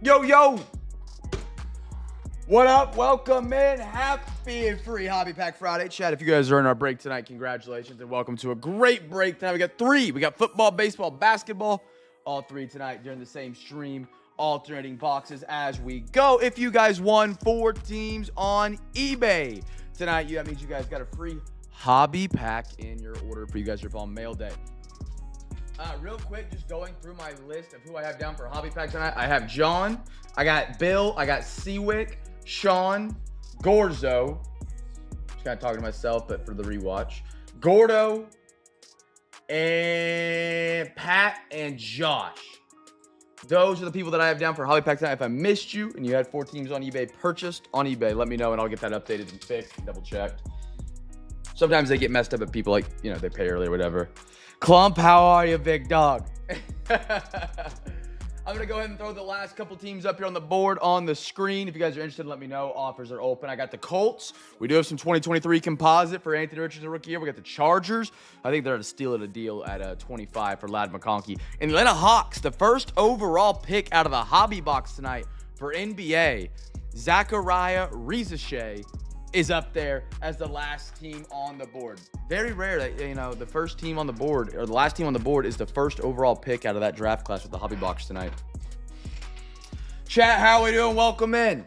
Yo, yo. What up? Welcome in. Happy and free Hobby Pack Friday. Chat, if you guys are in our break tonight, congratulations and welcome to a great break tonight. We got three. We got football, baseball, basketball. All three tonight during the same stream. Alternating boxes as we go. If you guys won 4 teams on eBay tonight, that means you guys got a free hobby pack in your order for you guys on mail day. Real quick, just going through my list of who I have down for hobby pack tonight. I have John, I got Bill, I got Seawick, Sean, Gorzo. Just kind of talking to myself, but for the rewatch. Gordo, and Pat, and Josh. Those are the people that I have down for hobby pack tonight. If I missed you and you had 4 teams on eBay purchased on eBay, let me know and I'll get that updated and fixed and double checked. Sometimes they get messed up if people they pay early or whatever. Clump, how are you, big dog? I'm going to go ahead and throw the last couple teams up here on the board on the screen. If you guys are interested, let me know. Offers are open. I got the Colts. We do have some 2023 composite for Anthony Richardson rookie year. We got the Chargers. I think they're at a steal at a deal at 25 for Ladd McConkey. And the Atlanta Hawks, the first overall pick out of the hobby box tonight for NBA, Zachariah Rizashay, is up there as the last team on the board. Very rare that, the first team on the board or the last team on the board is the first overall pick out of that draft class with the hobby box tonight. Chat, how we doing? Welcome in.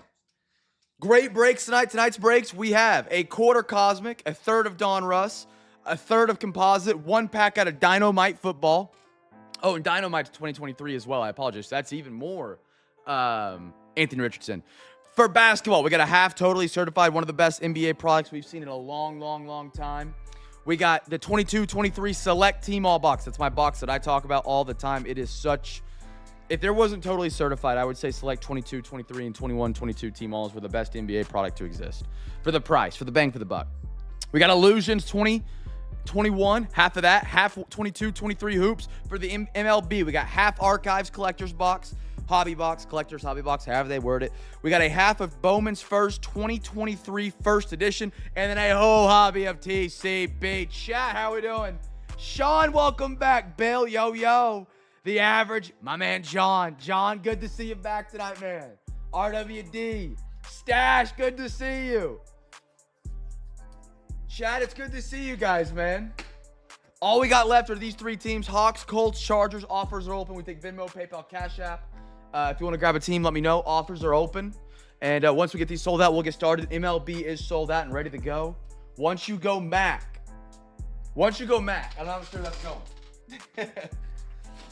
Great breaks tonight. Tonight's breaks, we have a quarter Cosmic, a third of Don Russ, a third of Composite, 1 pack out of Dynamite Football. Oh, and Dynamite 2023 as well. I apologize. That's even more Anthony Richardson. For basketball, we got a half totally certified, one of the best NBA products we've seen in a long, long, long time. We got the 22-23 Select Team All box. That's my box that I talk about all the time. It is such... If there wasn't totally certified, I would say Select 22, 23, and 21, 22 Team Alls were the best NBA product to exist. For the price, for the bang for the buck. We got Illusions 20, 21, half of that. Half 22, 23 Hoops. For the MLB, we got half Archives Collector's Box. Hobby box, collector's hobby box, however they word it. We got a half of Bowman's First 2023 First Edition, and then a whole hobby of TCB. Chat, how we doing? Sean, welcome back. Bill, yo, yo. The Average, my man John. John, good to see you back tonight, man. RWD, Stash, good to see you. Chat, it's good to see you guys, man. All we got left are these 3 teams: Hawks, Colts, Chargers. Offers are open. We take Venmo, PayPal, Cash App. If you want to grab a team, let me know. Offers are open. And once we get these sold out, we'll get started. MLB is sold out and ready to go. Once you go Mac, I'm not sure that's going.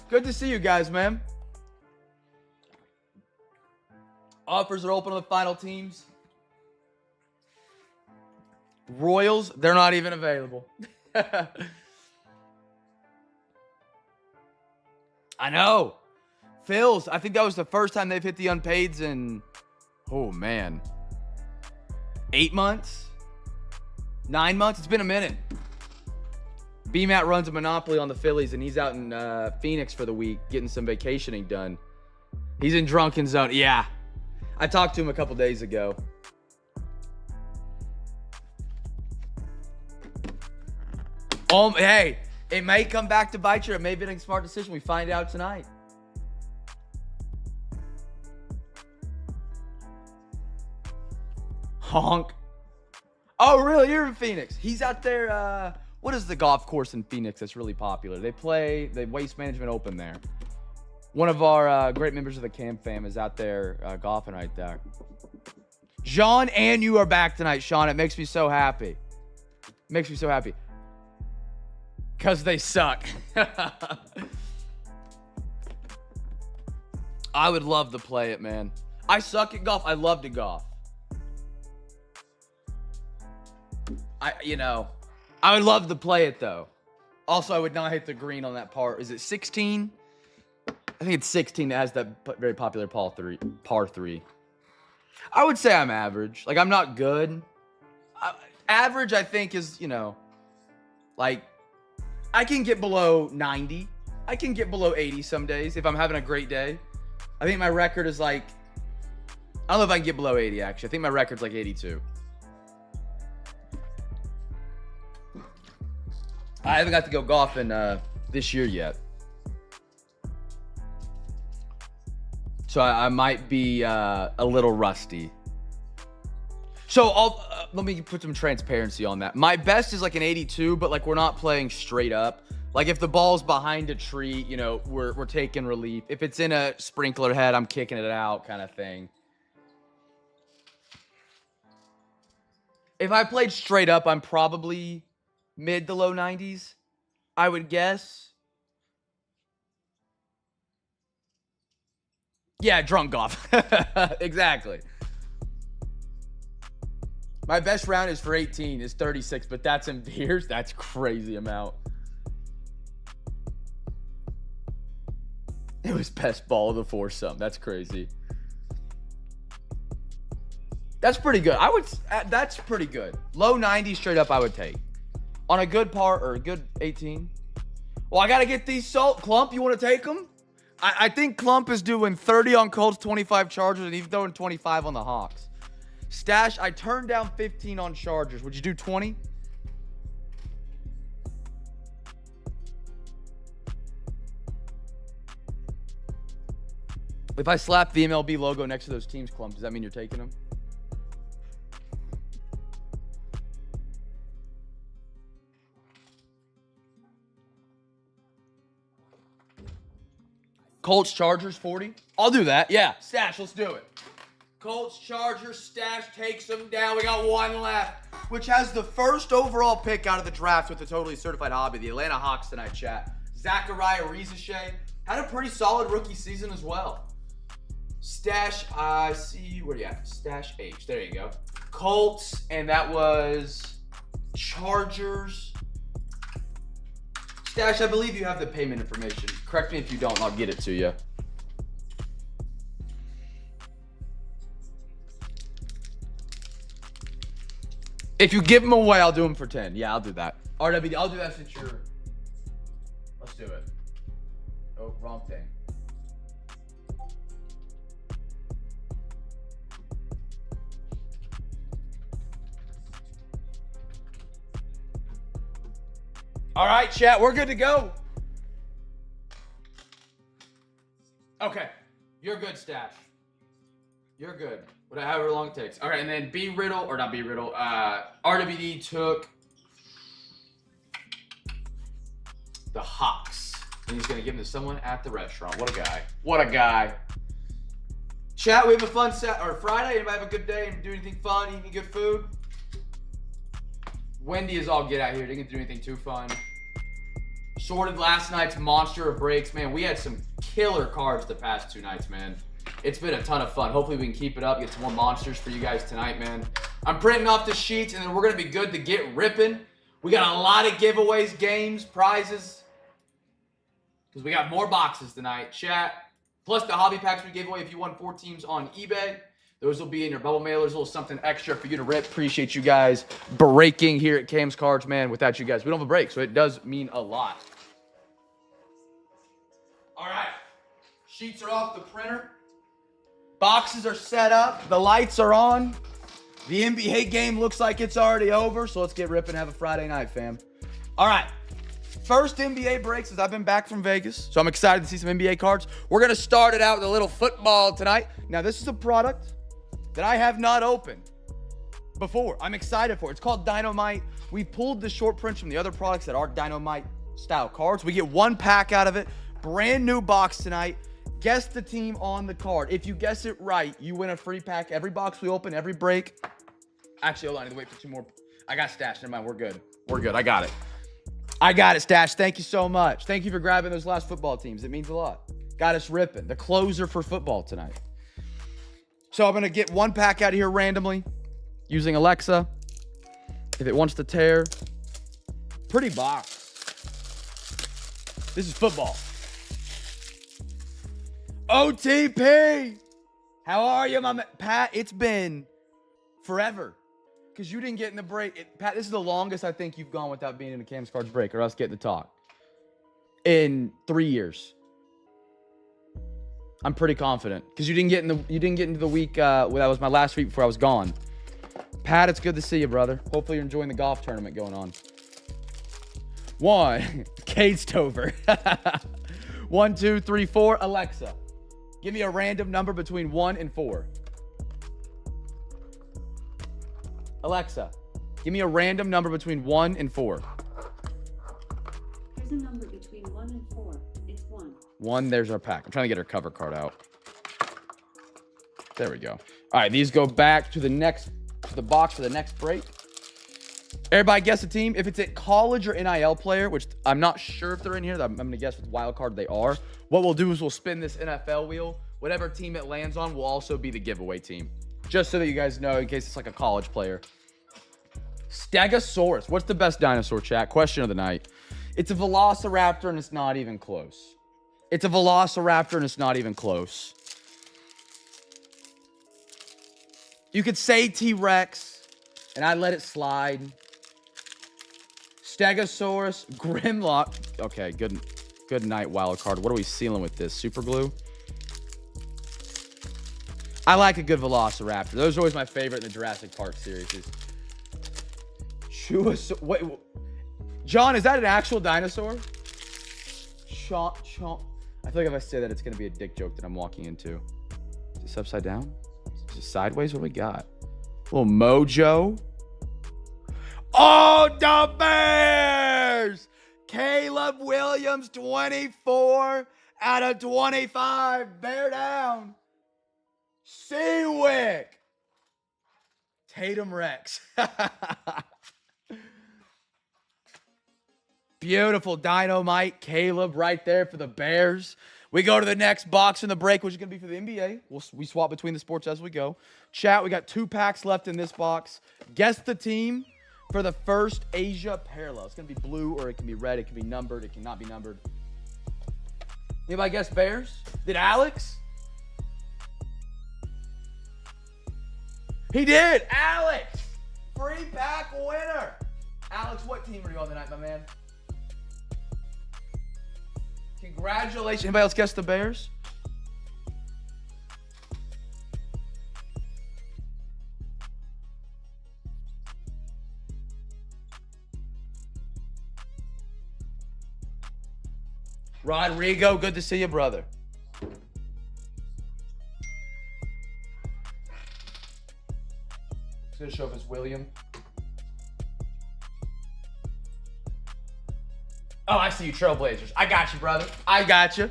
Good to see you guys, man. Offers are open on the final teams. Royals, they're not even available. I know. Phil's, I think that was the first time they've hit the unpaids in, 8 months? 9 months? It's been a minute. B-Matt runs a monopoly on the Phillies, and he's out in Phoenix for the week getting some vacationing done. He's in drunken zone. Yeah. I talked to him a couple days ago. Hey, it may come back to bite you. It may have been a smart decision. We find out tonight. Honk. Oh, really? You're in Phoenix. He's out there. What is the golf course in Phoenix that's really popular? They play the Waste Management Open there. One of our great members of the CamFam is out there golfing right there. John, and you are back tonight, Sean. It makes me so happy. Makes me so happy. Because they suck. I would love to play it, man. I suck at golf. I love to golf. I would love to play it, though. Also, I would not hit the green on that par. Is it 16? I think it's 16 that has that very popular par 3. I would say I'm average. Like, I'm not good. Average, I think, is, like, I can get below 90. I can get below 80 some days if I'm having a great day. I think my record is like, I don't know if I can get below 80, actually. I think my record's like 82. I haven't got to go golfing this year yet. So I might be a little rusty. So let me put some transparency on that. My best is like an 82, but like we're not playing straight up. Like if the ball's behind a tree, you know, we're taking relief. If it's in a sprinkler head, I'm kicking it out kind of thing. If I played straight up, I'm probably mid to low 90s, I would guess. Yeah, drunk golf. Exactly. My best round is for 18, is 36, but that's in beers. That's crazy amount. It was best ball of the foursome. That's crazy. That's pretty good. That's pretty good. Low 90 straight up I would take. On a good par or a good 18. Well, I got to get these salt. Clump, you want to take them? I think Clump is doing 30 on Colts, 25 Chargers, and he's throwing 25 on the Hawks. Stash, I turned down 15 on Chargers. Would you do 20? If I slap the MLB logo next to those teams, Clump, does that mean you're taking them? Colts, Chargers, 40? I'll do that. Yeah, Stash, let's do it. Colts, Chargers, Stash takes them down. We got one left, which has the first overall pick out of the draft with the totally certified hobby, the Atlanta Hawks tonight, chat. Zachariah Rizachet had a pretty solid rookie season as well. Stash, I see, where do you have? Stash H, there you go. Colts, and that was Chargers. Stash, I believe you have the payment information. Correct me if you don't, and I'll get it to you. If you give them away, I'll do them for 10. Yeah, I'll do that. RWD, I'll do that since you're... Let's do it. Oh, wrong thing. All right, chat, we're good to go. Okay, you're good, Stash. You're good. However long it takes. All right, and then B Riddle, or not B Riddle, RWD took the Hawks. And he's going to give them to someone at the restaurant. What a guy. What a guy. Chat, we have a fun Friday. Anybody have a good day and do anything fun, eat any good food? Wendy is all get out here. Didn't get to do anything too fun. Sorted last night's monster of breaks. Man, we had some killer cards the past 2 nights, man. It's been a ton of fun. Hopefully we can keep it up, get some more monsters for you guys tonight, man. I'm printing off the sheets, and then we're going to be good to get ripping. We got a lot of giveaways, games, prizes, because we got more boxes tonight. Chat, plus the hobby packs we gave away if you won 4 teams on eBay. Those will be in your bubble mailers, a little something extra for you to rip. Appreciate you guys breaking here at Cam's Cards, man. Without you guys, we don't have a break, so it does mean a lot. All right, sheets are off the printer. Boxes are set up. The lights are on. The NBA game looks like it's already over, so let's get ripping and have a Friday night, fam. All right. First NBA break since I've been back from Vegas, so I'm excited to see some NBA cards. We're going to start it out with a little football tonight. Now, this is a product that I have not opened before. I'm excited for it. It's called Dynamite. We pulled the short prints from the other products that are Dynamite-style cards. We get 1 pack out of it. Brand new box tonight. Guess the team on the card. If you guess it right, you win a free pack. Every box we open, every break. Actually, hold on. I need to wait for 2 more. I got Stash. Never mind. We're good. We're good. I got it. I got it, Stash. Thank you so much. Thank you for grabbing those last football teams. It means a lot. Got us ripping. The closer for football tonight. So I'm going to get 1 pack out of here randomly using Alexa. If it wants to tear. Pretty box. This is football. OTP! How are you, my man? Pat, it's been forever. Because you didn't get in the break. Pat, this is the longest I think you've gone without being in a Cam's Cards break or us getting to talk. In 3 years. I'm pretty confident. Because you didn't get into the week, that was my last week before I was gone. Pat, it's good to see you, brother. Hopefully you're enjoying the golf tournament going on. 1, Kate Stover. 1, 2, 3, 4, Alexa. Give me a random number between 1 and 4. Alexa, give me a random number between 1 and 4. Here's a number between 1 and 4. It's 1. 1, there's our pack. I'm trying to get our cover card out. There we go. All right, these go back to the box for the next break. Everybody guess a team. If it's a college or NIL player, which I'm not sure if they're in here, I'm going to guess with wild card they are. What we'll do is we'll spin this NFL wheel. Whatever team it lands on will also be the giveaway team. Just so that you guys know, in case it's like a college player. Stegosaurus. What's the best dinosaur, chat? Question of the night. It's a velociraptor and it's not even close. It's a velociraptor and it's not even close. You could say T-Rex, and I'd let it slide. Stegosaurus, Grimlock. Okay, good night, wild card. What are we sealing with this? Super glue? I like a good velociraptor. Those are always my favorite in the Jurassic Park series. Wait, John, is that an actual dinosaur? Chomp. I feel like if I say that, it's going to be a dick joke that I'm walking into. Is this upside down? Is it sideways? What do we got? A little mojo. Oh, the Bears! Caleb Williams, 24 out of 25. Bear down. Seawick. Tatum Rex. Beautiful dynamite. Caleb right there for the Bears. We go to the next box in the break, which is going to be for the NBA. We swap between the sports as we go. Chat, we got 2 packs left in this box. Guess the team for the first Asia parallel. It's going to be blue or it can be red. It can be numbered. It cannot be numbered. Anybody guess Bears? Did Alex? He did. Alex. Free pack winner. Alex, what team are you on tonight, my man? Congratulations. Anybody else guess the Bears? Rodrigo, good to see you, brother. It's going to show up as William. Oh, I see you, Trailblazers. I got you, brother. I got you.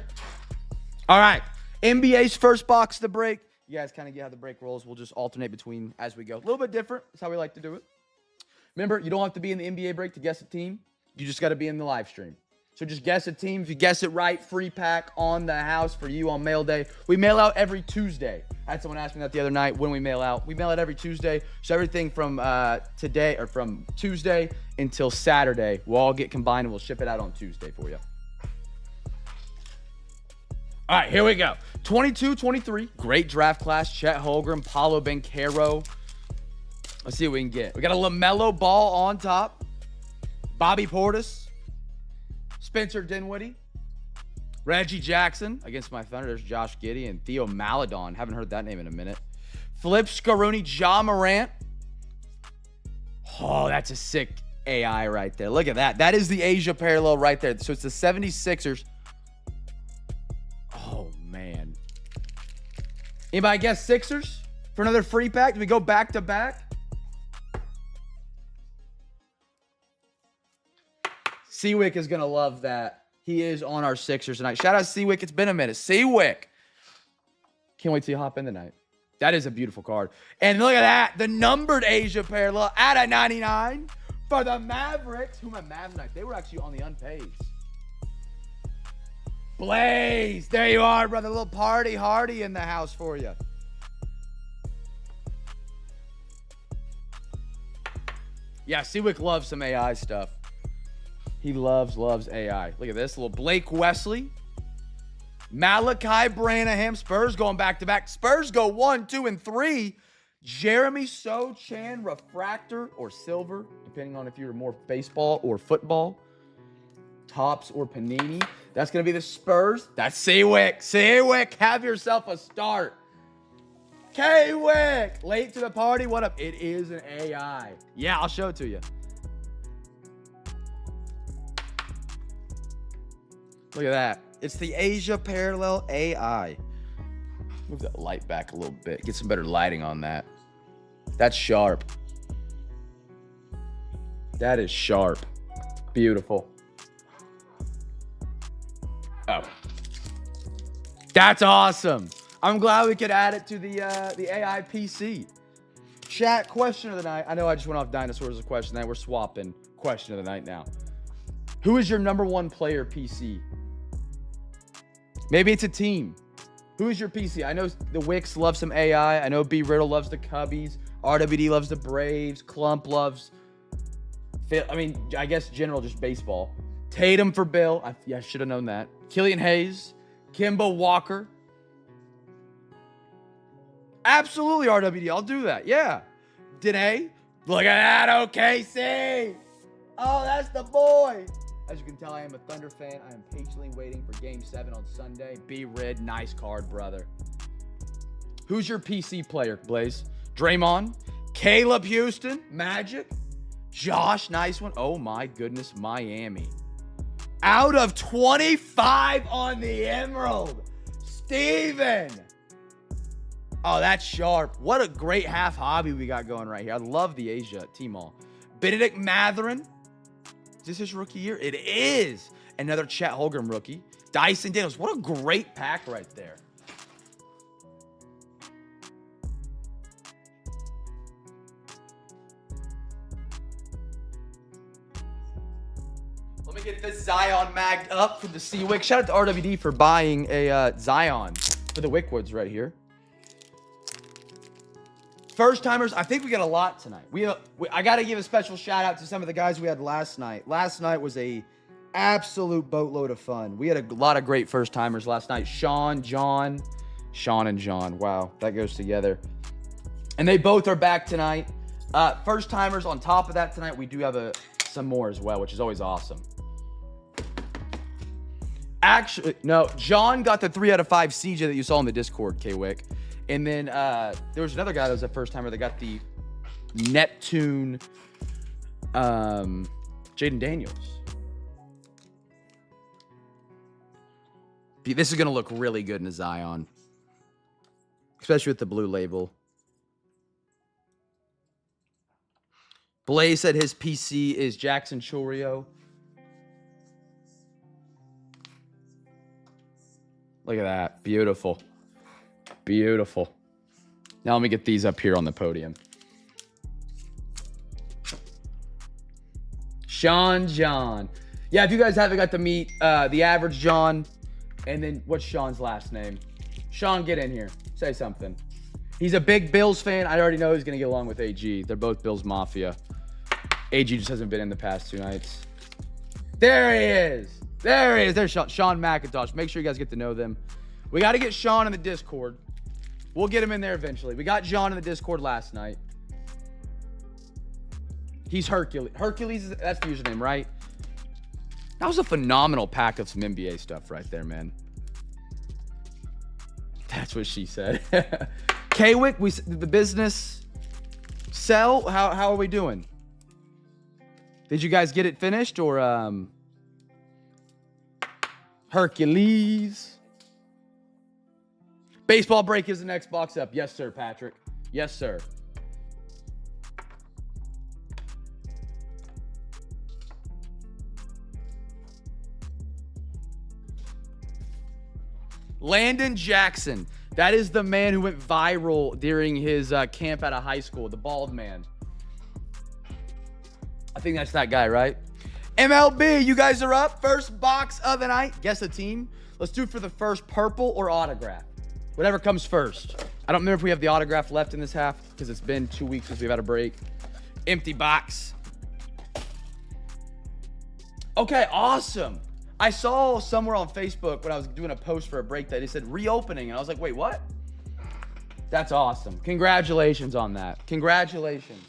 All right. NBA's first box to break. You guys kind of get how the break rolls. We'll just alternate between as we go. A little bit different. That's how we like to do it. Remember, you don't have to be in the NBA break to guess a team. You just got to be in the live stream. So just guess a team. If you guess it right, free pack on the house for you on mail day. We mail out every Tuesday. I had someone ask me that the other night when we mail out. We mail out every Tuesday. So everything from today or from Tuesday until Saturday will all get combined and we'll ship it out on Tuesday for you. All right, here we go. 22-23. Great draft class. Chet Holmgren, Paolo Banchero. Let's see what we can get. We got a LaMelo Ball on top. Bobby Portis. Spencer Dinwiddie, Reggie Jackson against my Thunder. There's Josh Giddey and Theo Maledon. Haven't heard that name in a minute. Flip Scaroni, Ja Morant. Oh, that's a sick AI right there. Look at that. That is the Asia parallel right there. So it's the 76ers. Oh, man. Anybody guess Sixers for another free pack? Do we go back to back? Seawick is going to love that. He is on our Sixers tonight. Shout out Seawick. It's been a minute. Seawick. Can't wait till you hop in tonight. That is a beautiful card. And look at that. The numbered Asia parallel out of 99 for the Mavericks. Who am I Mavs tonight? They were actually on the unpaid. Blaze. There you are, brother. A little party hardy in the house for you. Yeah, Seawick loves some AI stuff. He loves AI. Look at this. A little Blake Wesley. Malachi Branham. Spurs going back-to-back. Spurs go 1, 2, and 3. Jeremy So-Chan Refractor or Silver, depending on if you're more baseball or football. Tops or Panini. That's going to be the Spurs. That's Seawick. Seawick, have yourself a start. K-Wick. Late to the party. What up? It is an AI. Yeah, I'll show it to you. Look at that. It's the Asia Parallel AI. Move that light back a little bit. Get some better lighting on that. That's sharp. That is sharp. Beautiful. Oh. That's awesome. I'm glad we could add it to the AI PC. Chat, question of the night. I know I just went off dinosaurs as a question. Now we're swapping question of the night now. Who is your #1 player PC? Maybe it's a team. Who is your PC? I know the Wicks love some AI. I know B Riddle loves the Cubbies. RWD loves the Braves. Clump loves... I guess general just baseball. Tatum for Bill. I should have known that. Killian Hayes. Kimbo Walker. Absolutely, RWD. I'll do that. Yeah. Danae. Look at that, OKC. Oh, that's the boy. As you can tell, I am a Thunder fan. I am patiently waiting for Game 7 on Sunday. B-Rid, nice card, brother. Who's your PC player, Blaze? Draymond. Caleb Houston. Magic. Josh, nice one. Oh, my goodness, Miami. Out of 25 on the Emerald. Steven. Oh, that's sharp. What a great half hobby we got going right here. I love the Asia T-Mall. Benedict Matherin. Is this his rookie year? It is. Another Chet Holmgren rookie. Dyson Daniels. What a great pack right there. Let me get this Zion magged up for the C-Wick. Shout out to RWD for buying a Zion for the Wickwoods right here. First timers, I think we got a lot tonight. I got to give a special shout out to some of the guys we had last night. Last night was a absolute boatload of fun. We had a lot of great first timers last night. Sean and John. Wow, that goes together. And they both are back tonight. First timers on top of that tonight, we do have some more as well, which is always awesome. Actually, no, John got the 3 out of 5 CJ that you saw in the Discord, K-Wick. And then there was another guy that was a first timer that got the Neptune Jaden Daniels. This is going to look really good in a Zion, especially with the blue label. Blaze said his PC is Jackson Chorio. Look at that. Beautiful. Beautiful. Now let me get these up here on the podium. Sean John. Yeah, if you guys haven't got to meet the average John, and then what's Sean's last name? Sean, get in here. Say something. He's a big Bills fan. I already know he's going to get along with AG. They're both Bills Mafia. AG just hasn't been in the past 2 nights. There he is. There he is. There's Sean McIntosh. Make sure you guys get to know them. We got to get Sean in the Discord. We'll get him in there eventually. We got John in the Discord last night. He's Hercules. Hercules, that's the username, right? That was a phenomenal pack of some NBA stuff right there, man. That's what she said. K-Wick, the business sell. How are we doing? Did you guys get it finished or Hercules? Baseball break is the next box up. Yes, sir, Patrick. Yes, sir. Landon Jackson. That is the man who went viral during his camp out of high school. The bald man. I think that's that guy, right? MLB, you guys are up. First box of the night. Guess the team. Let's do it for the first purple or autograph. Whatever comes first. I don't remember if we have the autograph left in this half because it's been 2 weeks since we've had a break. Empty box. Okay, awesome. I saw somewhere on Facebook when I was doing a post for a break that it said reopening. And I was like, wait, what? That's awesome. Congratulations on that. Congratulations.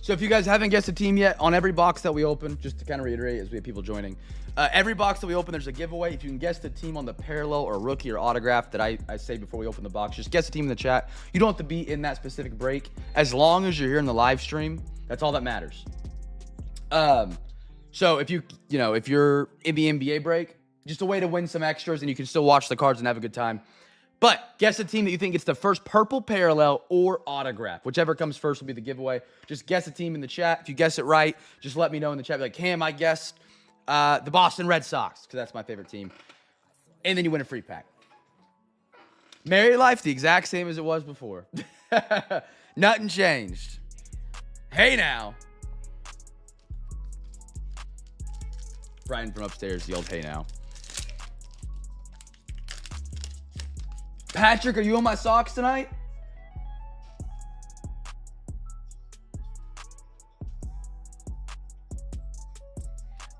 So if you guys haven't guessed a team yet, on every box that we open, just to kind of reiterate as we have people joining, every box that we open, there's a giveaway. If you can guess the team on the parallel or rookie or autograph that I say before we open the box, just guess the team in the chat. You don't have to be in that specific break. As long as you're here in the live stream, that's all that matters. So if if you're in the NBA break, just a way to win some extras and you can still watch the cards and have a good time. But guess the team that you think gets the first purple parallel or autograph. Whichever comes first will be the giveaway. Just guess a team in the chat. If you guess it right, just let me know in the chat. Be like, Cam, I guessed the Boston Red Sox, because that's my favorite team. And then you win a free pack. Married life, the exact same as it was before. Nothing changed. Hey now. Brian from upstairs yelled, hey now. Patrick, are you on my socks tonight?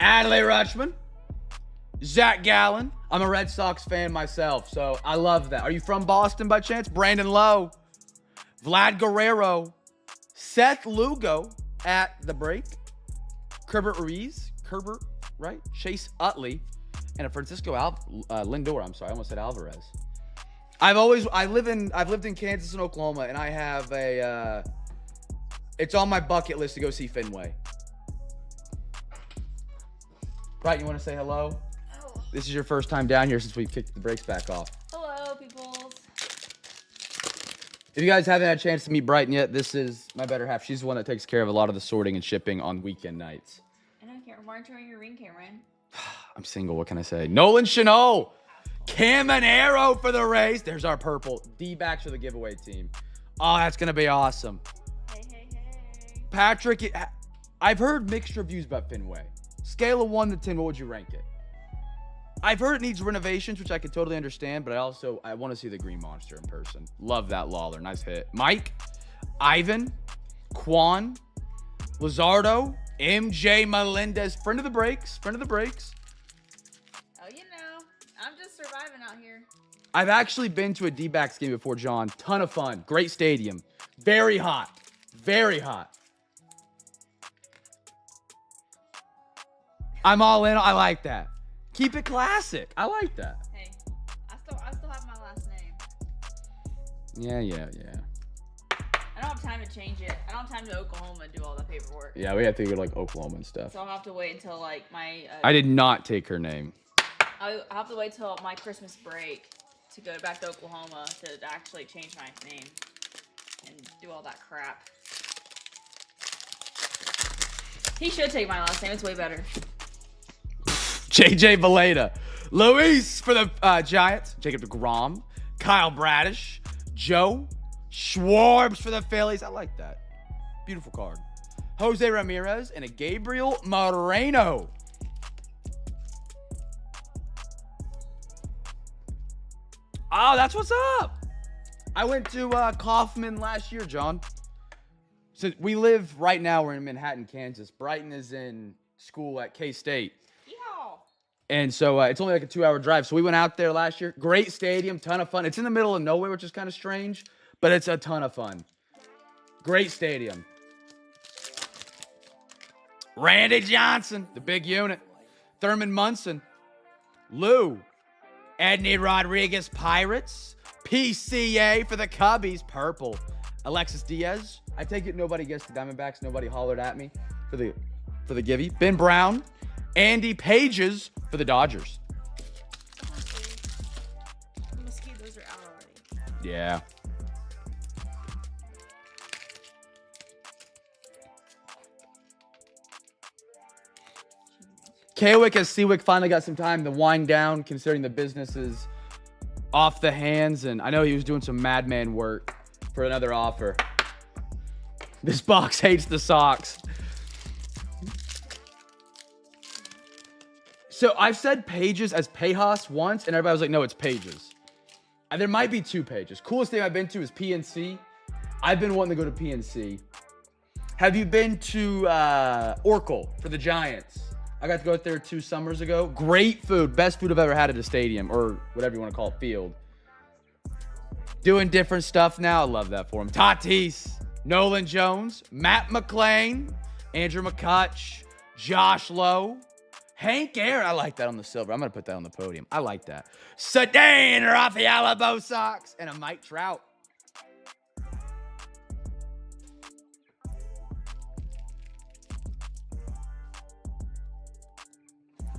Adley Rutschman. Zach Gallen. I'm a Red Sox fan myself, so I love that. Are you from Boston by chance? Brandon Lowe. Vlad Guerrero. Seth Lugo at the break. Kerbert Ruiz. Kerbert, right? Chase Utley. And a Francisco Lindor. I'm sorry, I almost said Alvarez. I've lived in Kansas and Oklahoma, and I have it's on my bucket list to go see Fenway. Right, you want to say hello? Oh. This is your first time down here since we kicked the brakes back off. Hello, peoples. If you guys haven't had a chance to meet Brighton yet, this is my better half. She's the one that takes care of a lot of the sorting and shipping on weekend nights. I know, why aren't you wearing your ring, Cameron? I'm single, what can I say? Nolan Chanot! Caminero for the Rays. There's our purple. D-backs for the giveaway team. Oh, that's going to be awesome. Hey. Patrick, I've heard mixed reviews about Fenway. Scale of 1 to 10, what would you rank it? I've heard it needs renovations, which I can totally understand, but I want to see the Green Monster in person. Love that Lawler. Nice hit. Mike, Ivan, Quan, Luzardo, MJ Melendez, friend of the breaks. Oh, I'm just surviving out here. I've actually been to a D-backs game before, John. Ton of fun. Great stadium. Very hot. Very hot. I'm all in. I like that. Keep it classic. I like that. Hey, I still have my last name. Yeah. I don't have time to change it. I don't have time to Oklahoma and do all that paperwork. Yeah, we have to go to, like, Oklahoma and stuff. So I'll have to wait until, like, my... I did not take her name. I'll have to wait till my Christmas break to go back to Oklahoma to actually change my name and do all that crap. He should take my last name. It's way better. JJ Valeda. Luis for the Giants. Jacob DeGrom. Kyle Bradish. Joe Schwarbs for the Phillies. I like that. Beautiful card. Jose Ramirez and a Gabriel Moreno. Oh, that's what's up. I went to Kaufman last year, John. So we live right now, we're in Manhattan, Kansas. Brighton is in school at K-State. Yeehaw. And so it's only like a 2-hour drive. So we went out there last year. Great stadium, ton of fun. It's in the middle of nowhere, which is kind of strange, but it's a ton of fun. Great stadium. Randy Johnson, the big unit. Thurman Munson. Lou. Edney Rodriguez, Pirates. PCA for the Cubbies, purple. Alexis Diaz. I take it nobody guessed the Diamondbacks. Nobody hollered at me for the givey. Ben Brown. Andy Pages for the Dodgers. The mosquitoes are out already. Yeah. Kwick as Seawick finally got some time to wind down, considering the business is off the hands, and I know he was doing some madman work for another offer. This box hates the socks. So I've said Pages as Pejas once, and everybody was like, no, it's Pages. And there might be 2 Pages. Coolest thing I've been to is PNC. I've been wanting to go to PNC. Have you been to Oracle for the Giants? I got to go out there 2 summers ago. Great food. Best food I've ever had at a stadium, or whatever you want to call it, field. Doing different stuff now. I love that for him. Tatis. Nolan Jones, Matt McClain, Andrew McCutch, Josh Lowe, Hank Aaron. I like that on the silver. I'm going to put that on the podium. I like that. Sedan Rafaela Bo Sox, and a Mike Trout.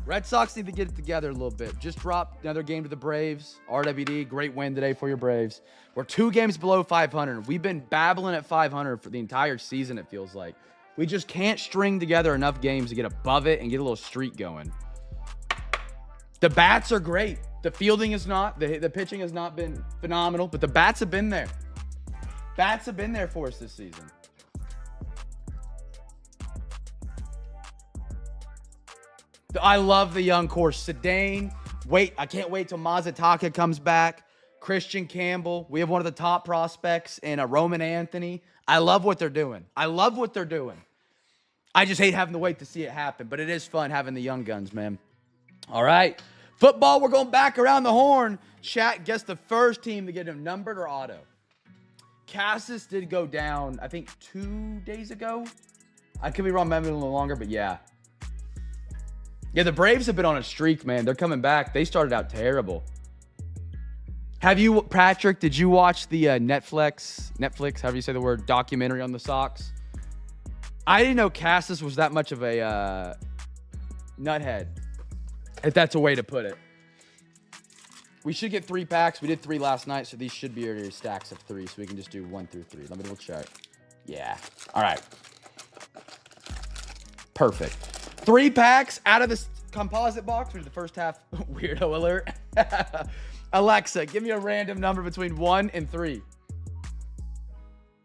Red Sox need to get it together a little bit. Just dropped another game to the Braves. RWD, great win today for your Braves. We're 2 games below 500. We've been babbling at 500 for the entire season, it feels like. We just can't string together enough games to get above it and get a little streak going. The bats are great. The fielding is not. The pitching has not been phenomenal, but the bats have been there. Bats have been there for us this season. I love the young core. Sedan. I can't wait till Mazataka comes back. Christian Campbell. We have one of the top prospects in Roman Anthony. I love what they're doing. I just hate having to wait to see it happen, but it is fun having the young guns, man. All right. Football, we're going back around the horn. Chat, guess the first team to get him numbered or auto. Cassis did go down, I think, 2 days ago. I could be wrong, maybe a little longer, but yeah. Yeah, the Braves have been on a streak, man. They're coming back. They started out terrible. Have you, Patrick, did you watch the Netflix, however you say the word, documentary on the Sox? I didn't know Cassis was that much of a nuthead, if that's a way to put it. We should get 3 packs. We did 3 last night, so these should be your stacks of 3, so we can just do 1 through 3. Let me double check. Yeah. All right. Perfect. 3 packs out of this composite box. Which is the first half weirdo alert. Alexa, give me a random number between 1 and 3.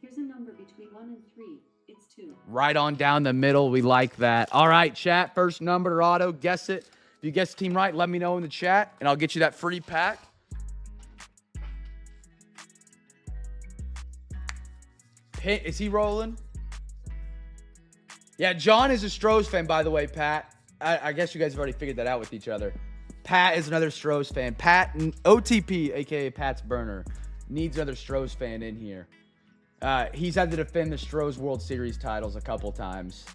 Here's a number between 1 and 3. It's 2. Right on down the middle. We like that. All right, chat. First number to auto. Guess it. If you guess the team right, let me know in the chat, and I'll get you that free pack. Pitt, is he rolling? Yeah, John is a Stros fan, by the way, Pat. I guess you guys have already figured that out with each other. Pat is another Stros fan. Pat, OTP, a.k.a. Pat's Burner, needs another Stros fan in here. He's had to defend the Stros World Series titles a couple times.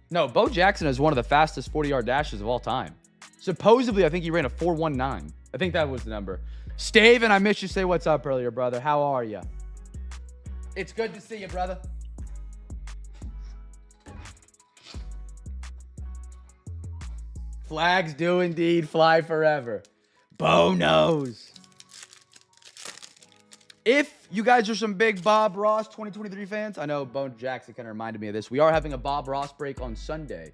No, Bo Jackson is one of the fastest 40-yard dashes of all time. Supposedly, I think he ran a 4.19. I think that was the number. Staven, I missed you say what's up earlier, brother. How are you? It's good to see you, brother. Flags do indeed fly forever. Bo knows. If you guys are some big Bob Ross 2023 fans, I know Bo Jackson kind of reminded me of this. We are having a Bob Ross break on Sunday.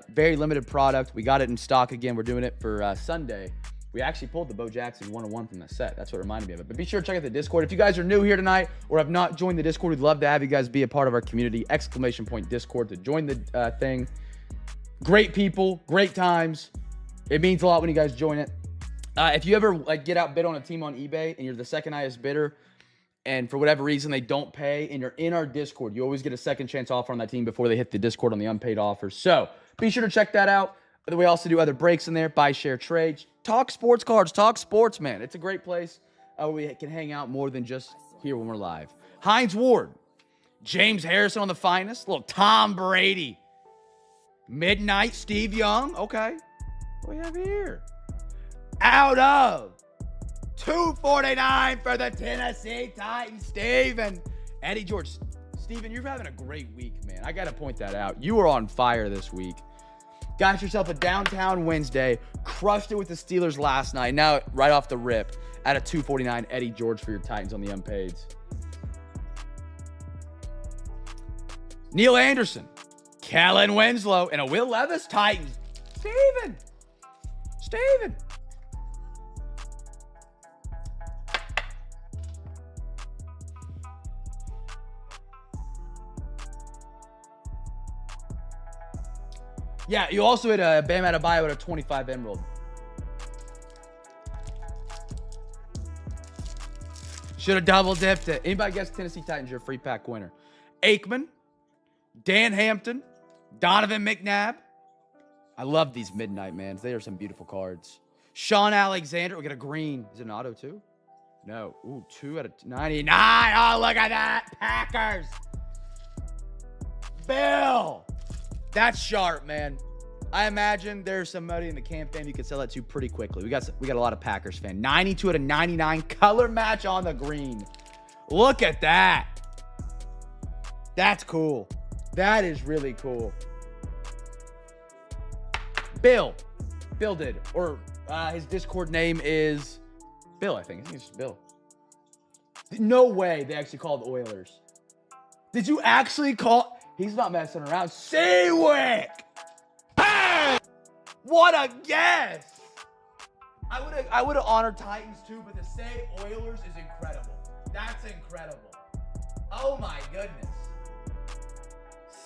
Very limited product. We got it in stock again. We're doing it for Sunday. We actually pulled the Bo Jackson 101 from the set. That's what reminded me of it. But be sure to check out the Discord. If you guys are new here tonight or have not joined the Discord, we'd love to have you guys be a part of our community. ! Discord to join the thing. Great people, great times. It means a lot when you guys join it. If you ever get outbid on a team on eBay and you're the second highest bidder, and for whatever reason they don't pay, and you're in our Discord, you always get a second chance offer on that team before they hit the Discord on the unpaid offers. So be sure to check that out. We also do other breaks in there, buy, share, trade. Talk sports cards, talk sports, man. It's a great place where we can hang out more than just here when we're live. Hines Ward, James Harrison on the finest, little Tom Brady. Midnight, Steve Young. Okay. What do we have here? Out of 249 for the Tennessee Titans, Steven. Eddie George. Steven, you're having a great week, man. I got to point that out. You were on fire this week. Got yourself a downtown Wednesday. Crushed it with the Steelers last night. Now, right off the rip, at a 249, Eddie George for your Titans on the unpaids. Neil Anderson. Kellen Winslow. And a Will Levis Titans. Steven. Yeah, you also hit a Bam Adebayo at a 25 emerald. Should have double dipped it. Anybody guess Tennessee Titans, your free pack winner? Aikman, Dan Hampton, Donovan McNabb. I love these midnight, man. They are some beautiful cards. Sean Alexander. We got a green. Is it an auto too? No. Ooh, 2 out of 99. Oh, look at that. Packers. Bill. That's sharp, man. I imagine there's somebody in the CamFam you could sell that to pretty quickly. We got a lot of Packers fan. 92 out of 99. Color match on the green. Look at that. That's cool. That is really cool. Bill did. Or his Discord name is Bill, I think. I think it's just Bill. No way they actually called Oilers. Did you actually call? He's not messing around. Seawick! Bang! What a guess! I would have honored Titans too, but to say Oilers is incredible. That's incredible. Oh my goodness.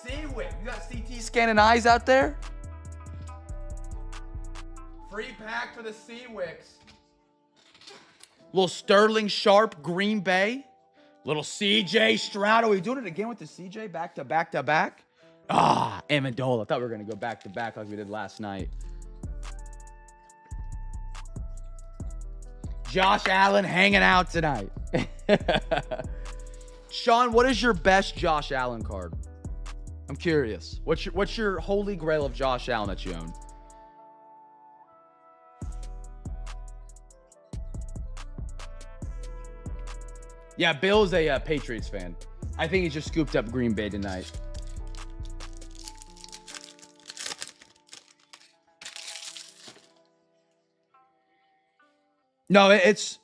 Seawick. You got CT scanning eyes out there? Free pack for the Seawicks. Little Sterling Sharp, Green Bay. Little CJ Stroud. Are we doing it again with the CJ back to back to back? Ah, Amendola. I thought we were going to go back to back like we did last night. Josh Allen hanging out tonight. Sean, what is your best Josh Allen card? I'm curious. What's your holy grail of Josh Allen that you own? Yeah, Bill's a Patriots fan. I think he just scooped up Green Bay tonight. No, it's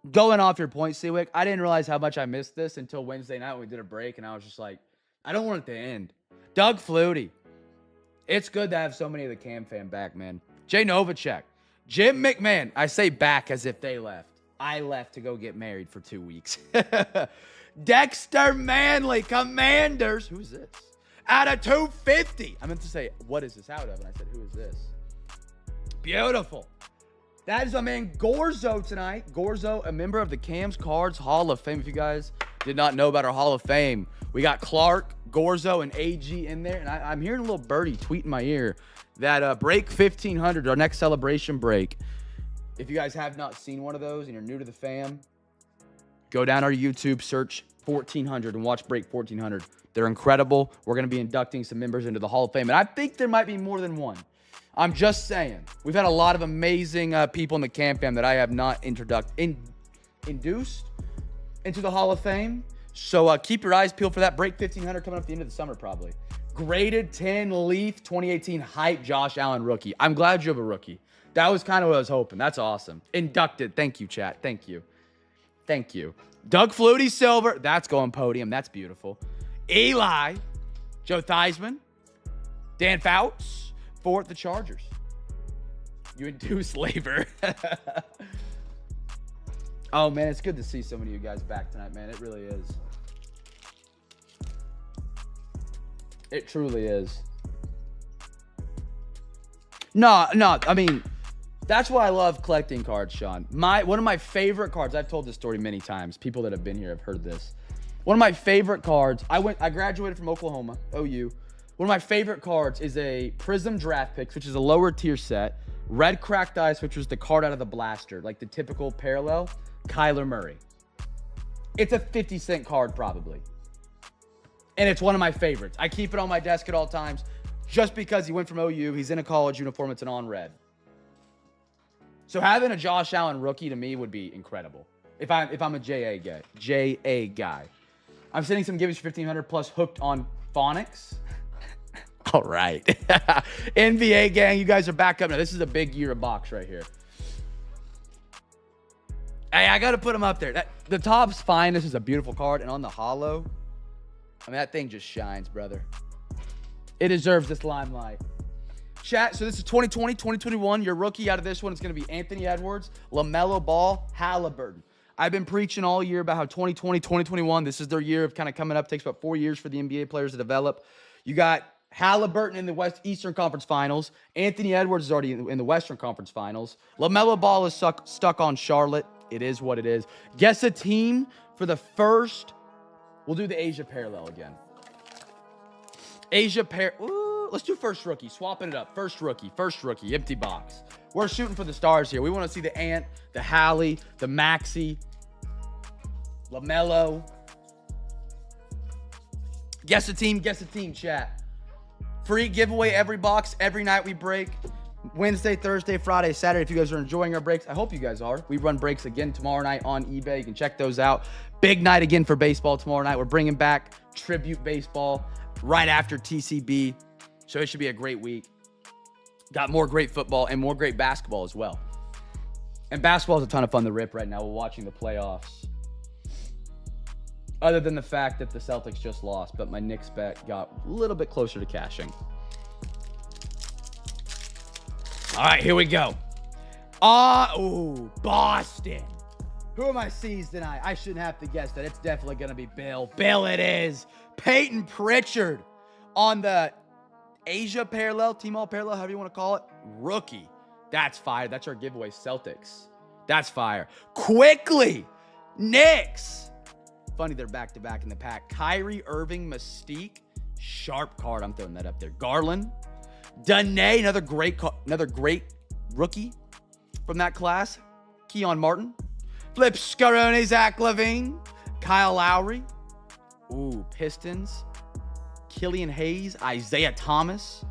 going off your point, Seawick. I didn't realize how much I missed this until Wednesday night when we did a break, and I was just like, I don't want it to end. Doug Flutie. It's good to have so many of the CamFam back, man. Jay Novacek. Jim McMahon. I say back as if they left. I left to go get married for 2 weeks. Dexter Manley, Commanders. Who's this? Out of 250. I meant to say, what is this out of? And I said, who is this? Beautiful. That is my man Gorzo tonight. Gorzo, a member of the Cam's Cards Hall of Fame. If you guys did not know about our Hall of Fame, we got Clark, Gorzo, and AG in there. And I'm hearing a little birdie tweet in my ear that break 1500, our next celebration break. If you guys have not seen one of those and you're new to the fam, go down our YouTube, search 1400 and watch Break 1400. They're incredible. We're going to be inducting some members into the Hall of Fame. And I think there might be more than one. I'm just saying. We've had a lot of amazing people in the CamFam that I have not induced into the Hall of Fame. So keep your eyes peeled for that. Break 1500 coming up at the end of the summer probably. Graded 10 Leaf 2018 hype Josh Allen rookie. I'm glad you have a rookie. That was kind of what I was hoping. That's awesome. Inducted. Thank you, chat. Thank you. Thank you. Doug Flutie silver. That's going podium. That's beautiful. Eli. Joe Theismann. Dan Fouts. For the Chargers. You induce labor. Oh, man. It's good to see so many of you guys back tonight, man. It really is. It truly is. No. I mean... That's why I love collecting cards, Sean. One of my favorite cards, I've told this story many times. People that have been here have heard this. One of my favorite cards, I graduated from Oklahoma, OU. One of my favorite cards is a Prism Draft Picks, which is a lower tier set. Red Cracked Ice, which was the card out of the blaster, like the typical parallel. Kyler Murray. It's a 50-cent card, probably. And it's one of my favorites. I keep it on my desk at all times just because he went from OU. He's in a college uniform. It's an on red. So having a Josh Allen rookie to me would be incredible. If I'm a JA guy. I'm sending some giveaways for 1500 plus hooked on phonics. All right. NBA gang, you guys are back up now. This is a big year of box right here. Hey, I got to put them up there. The top's fine. This is a beautiful card. And on the hollow, I mean, that thing just shines, brother. It deserves this limelight. Chat, so this is 2020, 2021. Your rookie out of this one is going to be Anthony Edwards, LaMelo Ball, Halliburton. I've been preaching all year about how 2020, 2021, this is their year of kind of coming up. It takes about 4 years for the NBA players to develop. You got Halliburton in the Eastern Conference Finals. Anthony Edwards is already in the Western Conference Finals. LaMelo Ball is stuck on Charlotte. It is what it is. Guess a team for the first. We'll do the Asia parallel again. Let's do first rookie. Swapping it up. First rookie. Empty box. We're shooting for the stars here. We want to see the Ant, the Hallie, the Maxi. LaMelo. Guess the team, chat. Free giveaway every box, every night we break. Wednesday, Thursday, Friday, Saturday. If you guys are enjoying our breaks, I hope you guys are. We run breaks again tomorrow night on eBay. You can check those out. Big night again for baseball tomorrow night. We're bringing back tribute baseball right after TCB. So it should be a great week. Got more great football and more great basketball as well. And basketball is a ton of fun to rip right now. We're watching the playoffs. Other than the fact that the Celtics just lost, but my Knicks bet got a little bit closer to cashing. All right, here we go. Boston. Who am I sees tonight? I shouldn't have to guess that. It's definitely going to be Bill. Bill it is. Peyton Pritchard on the Asia parallel, team all parallel, however you want to call it. Rookie. That's fire. That's our giveaway, Celtics. That's fire. Quickly, Knicks. Funny they're back-to-back in the pack. Kyrie Irving, Mystique. Sharp card. I'm throwing that up there. Garland. Danae, another great rookie from that class. Keon Martin. Flip Scaroni, Zach LaVine. Kyle Lowry. Ooh, Pistons. Killian Hayes. Isaiah Thomas.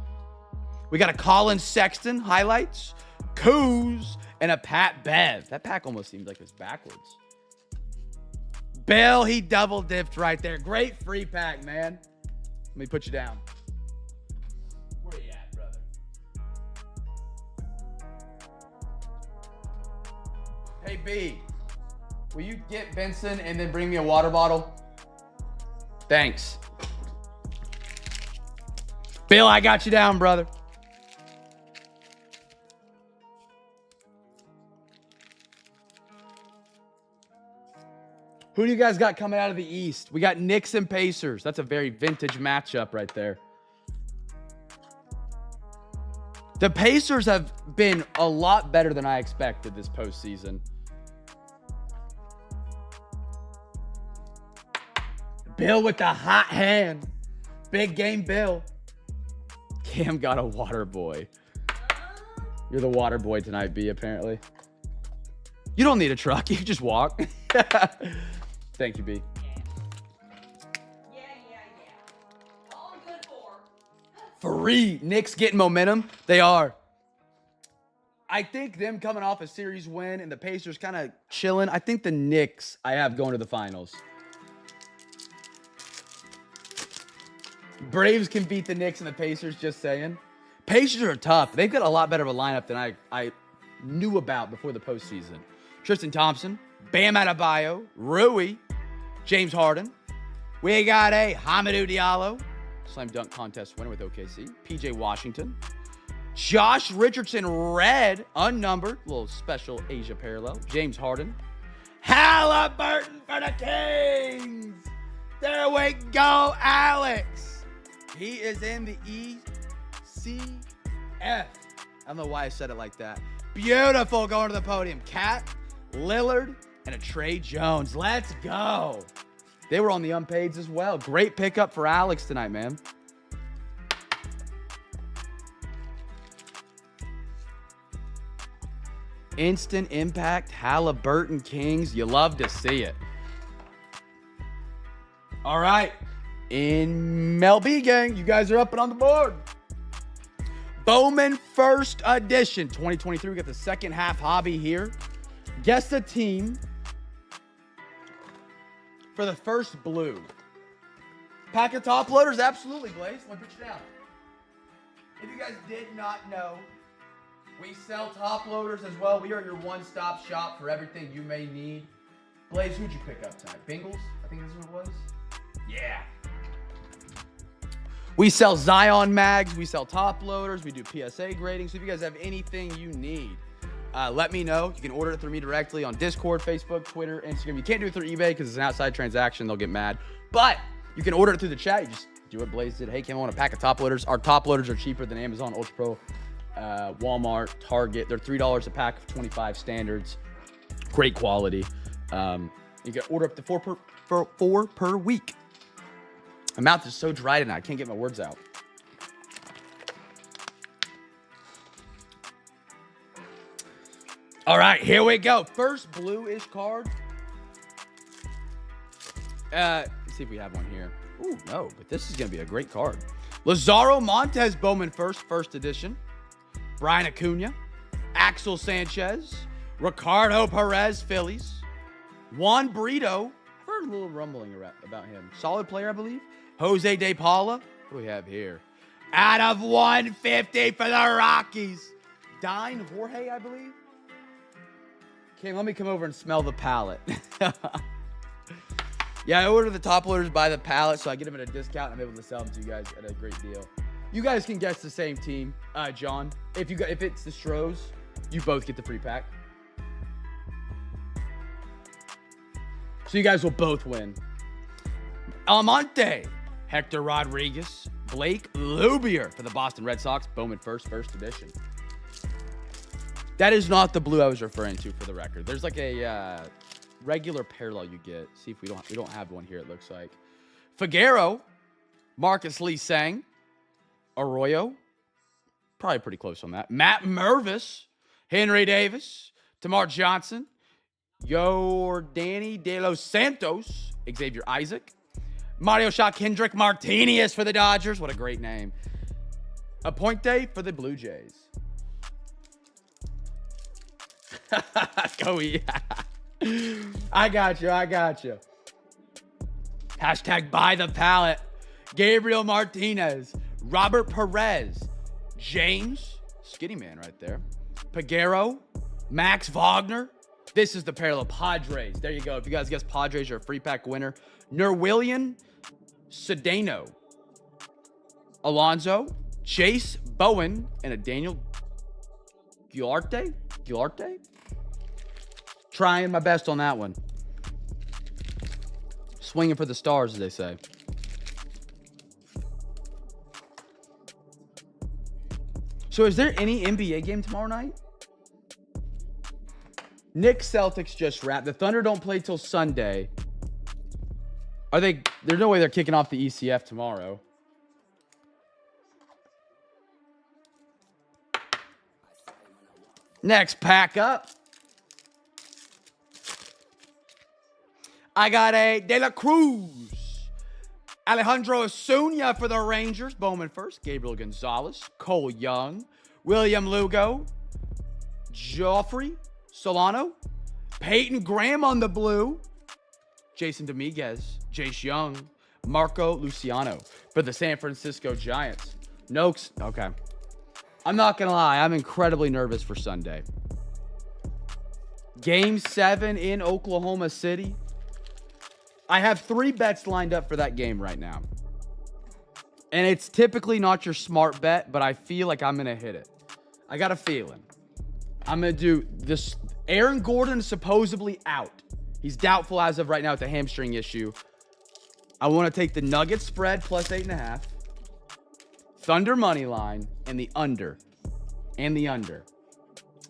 We got a Colin Sexton highlights. Kuz. And a Pat Bev. That pack almost seems like it's backwards. Bill, he double dipped right there. Great free pack, man. Let me put you down. Where you at, brother? Hey, B, will you get Benson and then bring me a water bottle? Thanks. Bill, I got you down, brother. Who do you guys got coming out of the East? We got Knicks and Pacers. That's a very vintage matchup right there. The Pacers have been a lot better than I expected this postseason. Bill with the hot hand. Big game, Bill. Cam got a water boy. You're the water boy tonight, B, apparently. You don't need a truck. You can just walk. Thank you, B. Yeah. All I'm good for. Free. Knicks getting momentum. They are. I think them coming off a series win and the Pacers kind of chilling. I think the Knicks I have going to the finals. Braves can beat the Knicks and the Pacers, just saying. Pacers are tough. They've got a lot better of a lineup than I knew about before the postseason. Tristan Thompson, Bam Adebayo, Rui, James Harden. We got a Hamidou Diallo, slam dunk contest winner with OKC. PJ Washington. Josh Richardson, red, unnumbered, little special Asia parallel. James Harden. Halliburton for the Kings. There we go, Alex. He is in the ECF. I don't know why I said it like that. Beautiful going to the podium. Cat, Lillard, and a Trey Jones. Let's go. They were on the unpaids as well. Great pickup for Alex tonight, man. Instant impact, Halliburton Kings. You love to see it. All right. In MLB, gang, you guys are up and on the board. Bowman First Edition 2023. We got the second half hobby here. Guess the team for the first blue. Pack of top loaders? Absolutely, Blaze. Let me put you down. If you guys did not know, we sell top loaders as well. We are your one-stop shop for everything you may need. Blaze, who'd you pick up tonight? Bengals? I think that's what it was. Yeah. We sell Zion mags. We sell top loaders. We do PSA grading. So if you guys have anything you need, let me know. You can order it through me directly on Discord, Facebook, Twitter, Instagram. You can't do it through eBay because it's an outside transaction. They'll get mad. But you can order it through the chat. You just do what Blaze did. Hey, Cam, I want a pack of top loaders. Our top loaders are cheaper than Amazon, Ultra Pro, Walmart, Target. They're $3 a pack of 25 standards. Great quality. You can order up to four per week. My mouth is so dry tonight. I can't get my words out. All right, here we go. First bluish card. Let's see if we have one here. Ooh, no, but this is going to be a great card. Lazaro Montez Bowman first edition. Brian Acuna. Axel Sanchez. Ricardo Perez, Phillies. Juan Brito. I've heard a little rumbling about him. Solid player, I believe. Jose De Paula. What do we have here? Out of 150 for the Rockies. Dine Jorge, I believe. Okay, let me come over and smell the pallet. Yeah, I order the top loaders by the pallet, so I get them at a discount, and I'm able to sell them to you guys at a great deal. You guys can guess the same team, John. If it's the Stros, you both get the free pack. So you guys will both win. Almonte, Hector Rodriguez, Blake Lubier for the Boston Red Sox, Bowman first edition. That is not the blue I was referring to, for the record. There's like a regular parallel you get. See if we don't have one here, it looks like. Figueroa, Marcus Lee Sang, Arroyo, probably pretty close on that. Matt Mervis, Henry Davis, Tamar Johnson, Yordani De Los Santos, Xavier Isaac, Mario Shaw Kendrick Martinez for the Dodgers. What a great name. Aponte for the Blue Jays. Go, yeah. I got you. Hashtag buy the pallet. Gabriel Martinez, Robert Perez, James, skinny man right there, Peguero, Max Wagner. This is the parallel. Padres. There you go. If you guys guess Padres, you're a free pack winner. Nerwillian Cedeno, Alonso, Chase Bowen, and a Daniel Guilarte. Trying my best on that one. Swinging for the stars, as they say. So is there any NBA game tomorrow night? Knicks Celtics just wrapped. The Thunder don't play till Sunday. There's no way they're kicking off the ECF tomorrow. Next pack up. I got a De La Cruz. Alejandro Acuna for the Rangers. Bowman first. Gabriel Gonzalez. Cole Young. William Lugo. Joffrey Solano. Peyton Graham on the blue. Jason Dominguez. Jace Young. Marco Luciano for the San Francisco Giants. Noakes. Okay. I'm not going to lie. I'm incredibly nervous for Sunday. Game 7 in Oklahoma City. I have 3 bets lined up for that game right now. And it's typically not your smart bet, but I feel like I'm going to hit it. I got a feeling. I'm going to do this. Aaron Gordon is supposedly out. He's doubtful as of right now with a hamstring issue. I want to take the Nuggets spread plus 8.5. Thunder money line and the under.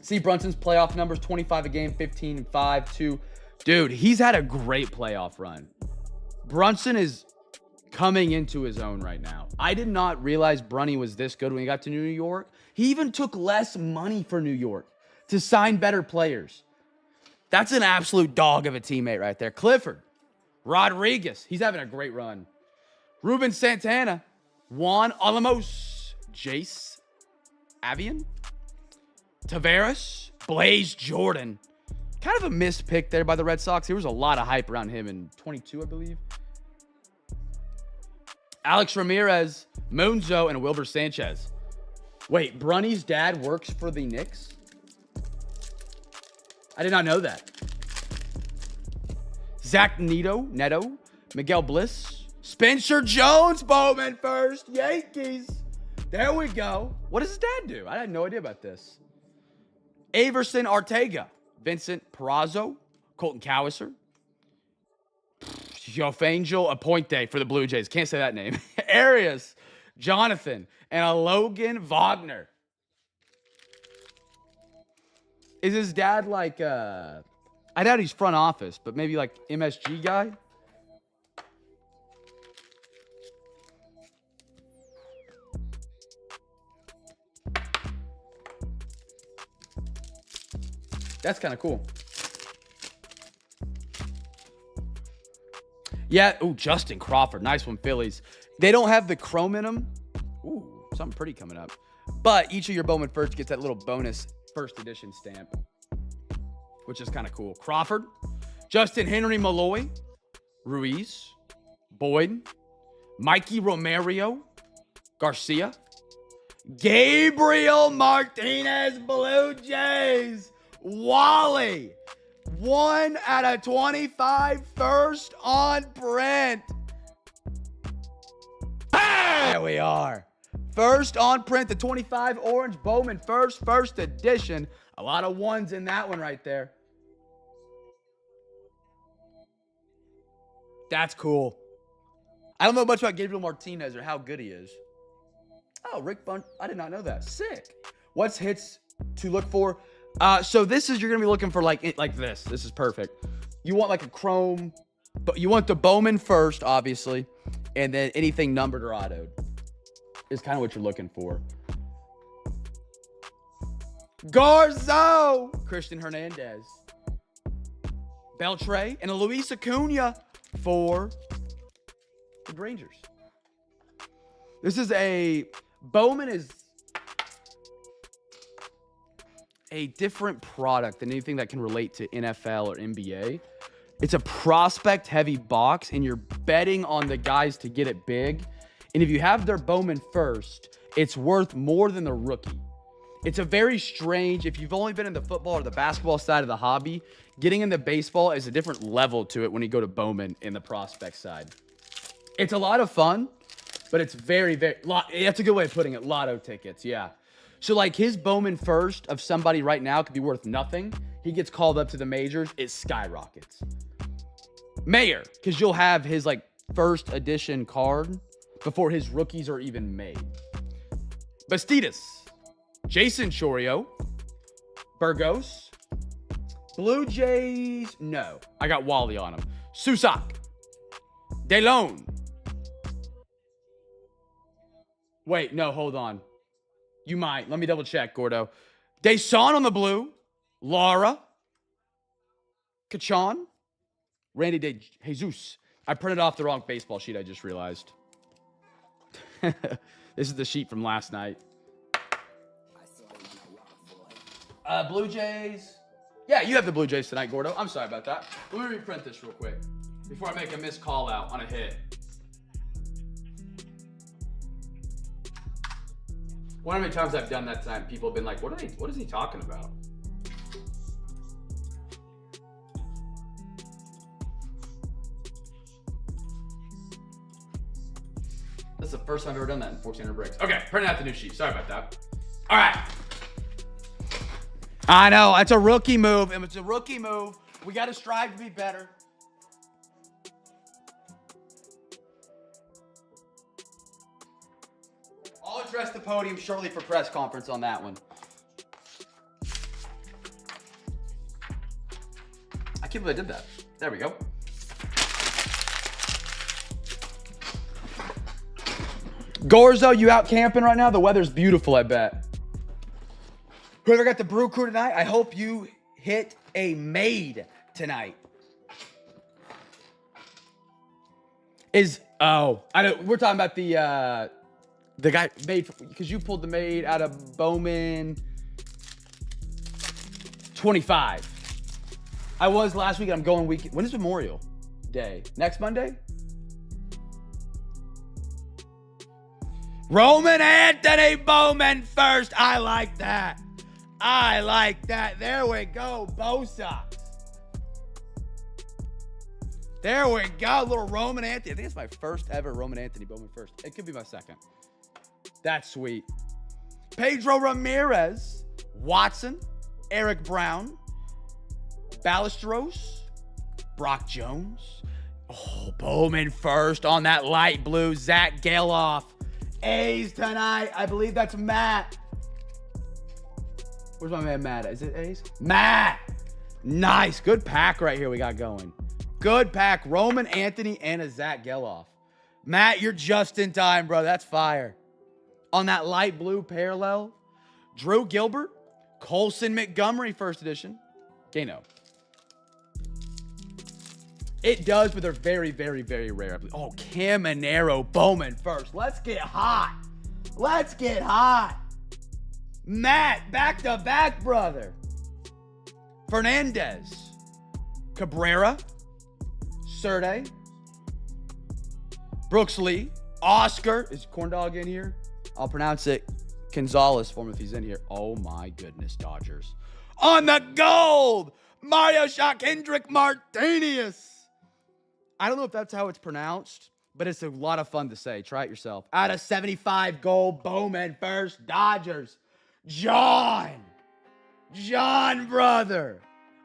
See Brunson's playoff numbers, 25 a game, 15, 5, 2. Dude, he's had a great playoff run. Brunson is coming into his own right now. I did not realize Brunny was this good when he got to New York. He even took less money for New York to sign better players. That's an absolute dog of a teammate right there. Clifford Rodriguez, he's having a great run. Ruben Santana, Juan Olamos, Jace Avian, Tavares, Blaze Jordan. Kind of a missed pick there by the Red Sox. There was a lot of hype around him in 22, I believe. Alex Ramirez, Monzo, and Wilber Sanchez. Wait, Brunny's dad works for the Knicks? I did not know that. Zach Neto, Miguel Bliss, Spencer Jones, Bowman first, Yankees. There we go. What does his dad do? I had no idea about this. Averson Ortega, Vincent Perazo, Colton Cowser, Jofangel Aponte for the Blue Jays. Can't say that name. Arias, Jonathan, and a Logan Wagner. Is his dad like, I doubt he's front office, but maybe like MSG guy? That's kind of cool. Yeah. Ooh, Justin Crawford. Nice one, Phillies. They don't have the chrome in them. Ooh, something pretty coming up. But each of your Bowman first gets that little bonus first edition stamp, which is kind of cool. Crawford, Justin Henry Malloy, Ruiz, Boyd, Mikey Romero, Garcia, Gabriel Martinez, Blue Jays, Wally, 1 out of 25, first on print. There we are. First on print, the 25 orange Bowman first edition. A lot of ones in that one right there. That's cool. I don't know much about Gabriel Martinez or how good he is. Oh, Rick Bunt. I did not know that. Sick. What's hits to look for? So this is, you're going to be looking for like this. This is perfect. You want like a chrome, but you want the Bowman first, obviously. And then anything numbered or autoed is kind of what you're looking for. Garzo, Christian Hernandez, Beltre, and a Luis Acuna for the Rangers. This is Bowman is a different product than anything that can relate to NFL or NBA. It's a prospect heavy box, and you're betting on the guys to get it big. And if you have their Bowman first, it's worth more than the rookie. It's a very strange, if you've only been in the football or the basketball side of the hobby, getting into baseball is a different level to it when you go to Bowman in the prospect side. It's a lot of fun, but it's that's a good way of putting it, lotto tickets, yeah. So like his Bowman first of somebody right now could be worth nothing. He gets called up to the majors, it skyrockets. Mayer, because you'll have his like first edition card before his rookies are even made. Bastidas, Jason Chorio, Burgos, Blue Jays, no. I got Wally on him. Susak, DeLone. Wait, no, hold on. You might. Let me double check, Gordo. Deson on the blue. Lara. Cachon. Randy De Jesus. I printed off the wrong baseball sheet, I just realized. This is the sheet from last night. Blue Jays. Yeah, you have the Blue Jays tonight, Gordo. I'm sorry about that. Let me reprint this real quick before I make a missed call out on a hit. One of the times I've done that tonight, people have been like, what is he talking about? That's the first time I've ever done that in 1400 breaks. Okay, printing out the new sheet. Sorry about that. All right. I know, it's a rookie move. If it's a rookie move, we got to strive to be better. I'll address the podium shortly for press conference on that one. I can't believe I did that. There we go. Gorzo, you out camping right now? The weather's beautiful, I bet. Whoever got the brew crew tonight, I hope you hit a maid tonight. I know we're talking about the guy made, because you pulled the maid out of Bowman 25. I was last week. I'm going week. When is Memorial Day? Next Monday? Roman Anthony Bowman first. I like that. I like that. There we go. Bo Sox. There we go. Little Roman Anthony. I think it's my first ever Roman Anthony Bowman first. It could be my second. That's sweet. Pedro Ramirez, Watson, Eric Brown, Ballesteros, Brock Jones. Oh, Bowman first on that light blue. Zach Geloff. A's tonight. I believe that's Matt. Where's my man Matt? Is it A's? Matt. Nice. Good pack right here we got going. Good pack. Roman Anthony and a Zach Geloff. Matt, you're just in time, bro. That's fire. On that light blue parallel, Drew Gilbert, Colson Montgomery, first edition. Gano. It does, but they're very, very, very rare. Oh, Caminero Bowman first. Let's get hot. Let's get hot. Matt, back to back, brother. Fernandez. Cabrera. Serde. Brooks Lee. Oscar. Is Corndog in here? I'll pronounce it Gonzalez for him if he's in here. Oh my goodness, Dodgers. On the gold, Mario Hendrick Martinez. I don't know if that's how it's pronounced, but it's a lot of fun to say. Try it yourself. Out of 75 gold, Bowman first, Dodgers. John, brother.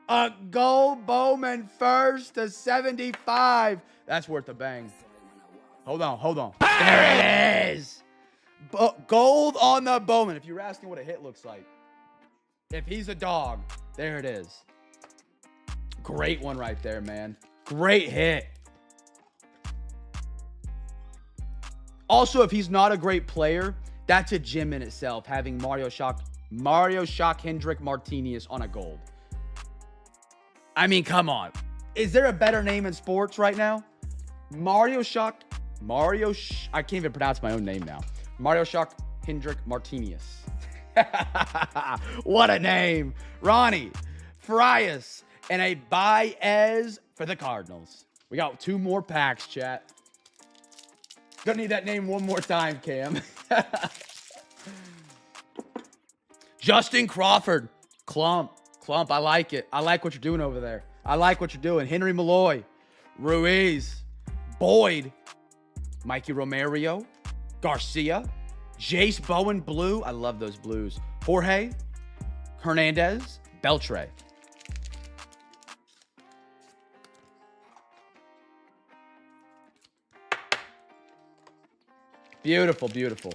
A gold Bowman first to 75. That's worth a bang. Hold on. There it is. Gold on the Bowman. If you're asking what a hit looks like. If he's a dog, there it is. Great one right there, man. Great hit. Also, if he's not a great player, that's a gem in itself, having Mario Hendrick Martinez on a gold. I mean, come on. Is there a better name in sports right now? I can't even pronounce my own name now. Mario Hendrick Martinez. What a name. Ronnie, Frias, and a Baez for the Cardinals. We got 2 more packs, chat. Gonna need that name one more time, Cam. Justin Crawford. Clump, I like it. I like what you're doing over there. I like what you're doing. Henry Malloy. Ruiz. Boyd. Mikey Romero. Garcia. Jace Bowen blue. I love those blues. Jorge. Hernandez. Beltre. Beautiful, beautiful.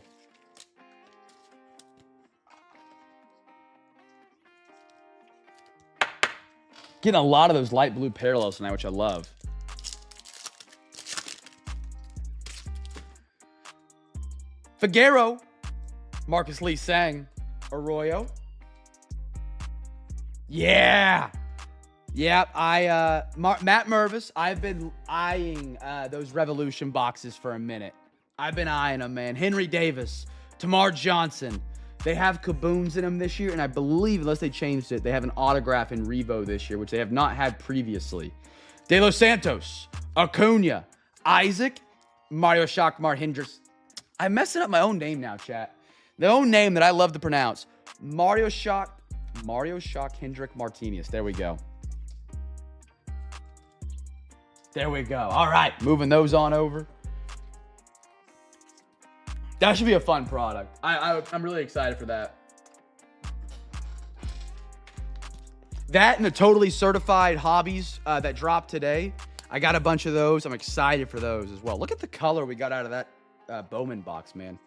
Getting a lot of those light blue parallels tonight, which I love. Figueroa. Marcus Lee Sang. Arroyo. Yeah. Yeah, Matt Mervis, I've been eyeing those Revolution boxes for a minute. I've been eyeing them, man. Henry Davis, Tamar Johnson. They have Kaboons in them this year, and I believe, unless they changed it, they have an autograph in Revo this year, which they have not had previously. De Los Santos, Acuna, Isaac, Mario Hendricks. I'm messing up my own name now, chat. The own name that I love to pronounce. Mario Hendrick Martinez. There we go. There we go. All right, moving those on over. That should be a fun product. I'm really excited for that. That and the totally certified hobbies that dropped today. I got a bunch of those. I'm excited for those as well. Look at the color we got out of that Bowman box, man.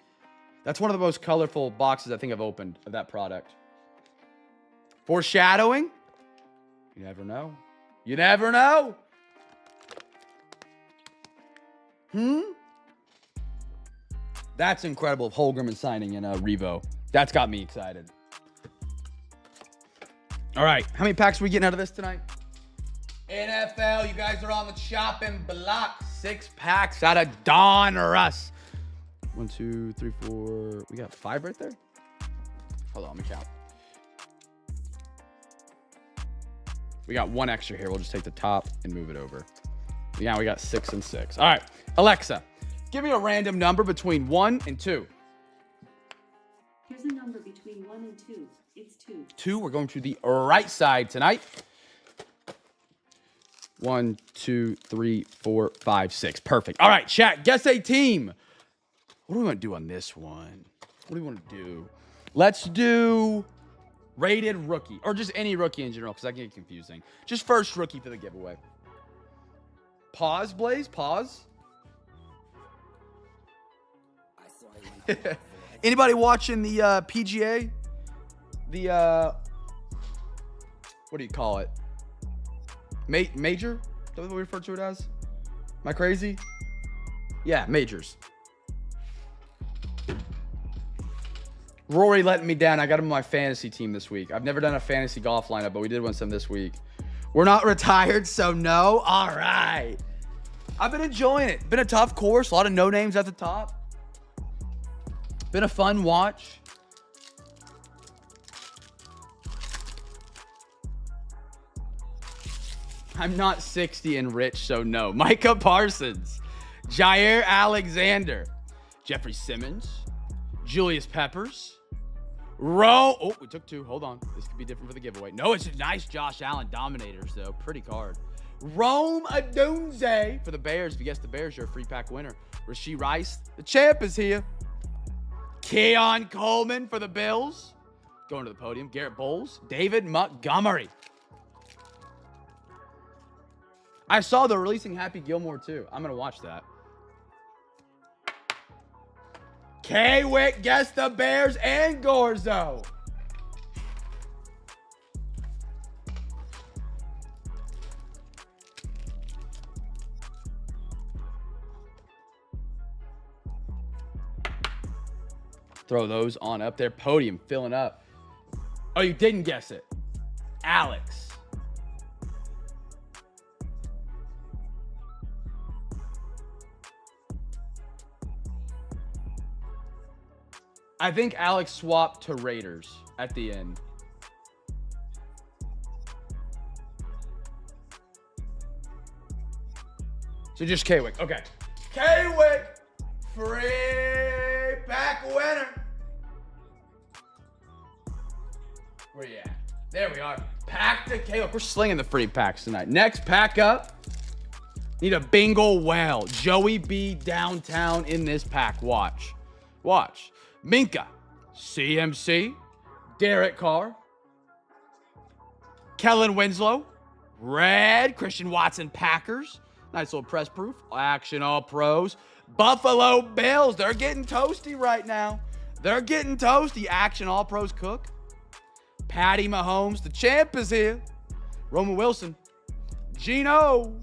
That's one of the most colorful boxes I think I've opened of that product. Foreshadowing? You never know. You never know. That's incredible of Holgerman signing in Revo. That's got me excited. All right. How many packs are we getting out of this tonight? NFL, you guys are on the chopping block. 6 packs out of Don Russ. 1, 2, 3, 4. We got 5 right there? Hold on, let me count. We got 1 extra here. We'll just take the top and move it over. Yeah, we got 6 and 6. All right. Alexa, give me a random number between 1 and 2. Here's a number between 1 and 2. It's 2. 2. We're going to the right side tonight. 1, 2, 3, 4, 5, 6. Perfect. All right, chat. Guess a team. What do we want to do on this one? What do we want to do? Let's do rated rookie, or just any rookie in general, because that can get confusing. Just first rookie for the giveaway. Pause, Blaze. Pause. Anybody watching the PGA? The what do you call it? Major? Is that what we refer to it as? Am I crazy? Yeah, majors. Rory letting me down. I got him on my fantasy team this week. I've never done a fantasy golf lineup, but we did win some this week. We're not retired, so no. All right. I've been enjoying it. Been a tough course. A lot of no names at the top. Been a fun watch. I'm not 60 and rich, so no. Micah Parsons, Jair Alexander, Jeffrey Simmons, Julius Peppers, oh, we took 2. Hold on. This could be different for the giveaway. No, it's a nice Josh Allen Dominators, though. Pretty card. Rome Odunze for the Bears. If you guess the Bears, you're a free pack winner. Rashee Rice, the champ, is here. Keon Coleman for the Bills. Going to the podium. Garrett Bowles. David Montgomery. I saw they're releasing Happy Gilmore, too. I'm going to watch that. K-Wick guessed the Bears and Gorzo. Throw those on up there. Podium filling up. Oh, you didn't guess it. Alex. I think Alex swapped to Raiders at the end. So just K-Wick. Okay. K-Wick, free pack winner. Where you at? There we are. Pack to K-Wick. We're slinging the free packs tonight. Next pack up. Need a bingo whale. Joey B downtown in this pack. Watch. Watch. Minka, CMC, Derek Carr, Kellen Winslow, red, Christian Watson Packers, nice little press proof, action all pros, Buffalo Bills, they're getting toasty right now. They're getting toasty, action all pros Cook, Patty Mahomes, the champ is here, Roman Wilson, Gino,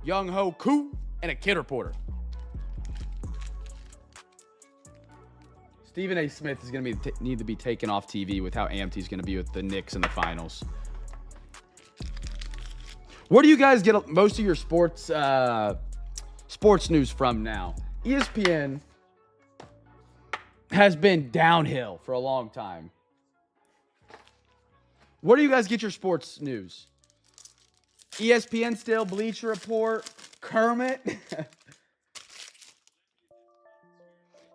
Young Ho Koo, and a kid reporter. Stephen A. Smith is going to need to be taken off TV with how amped he's going to be with the Knicks in the finals. Where do you guys get most of your sports news from now? ESPN has been downhill for a long time. Where do you guys get your sports news? ESPN still, Bleacher Report, Kermit,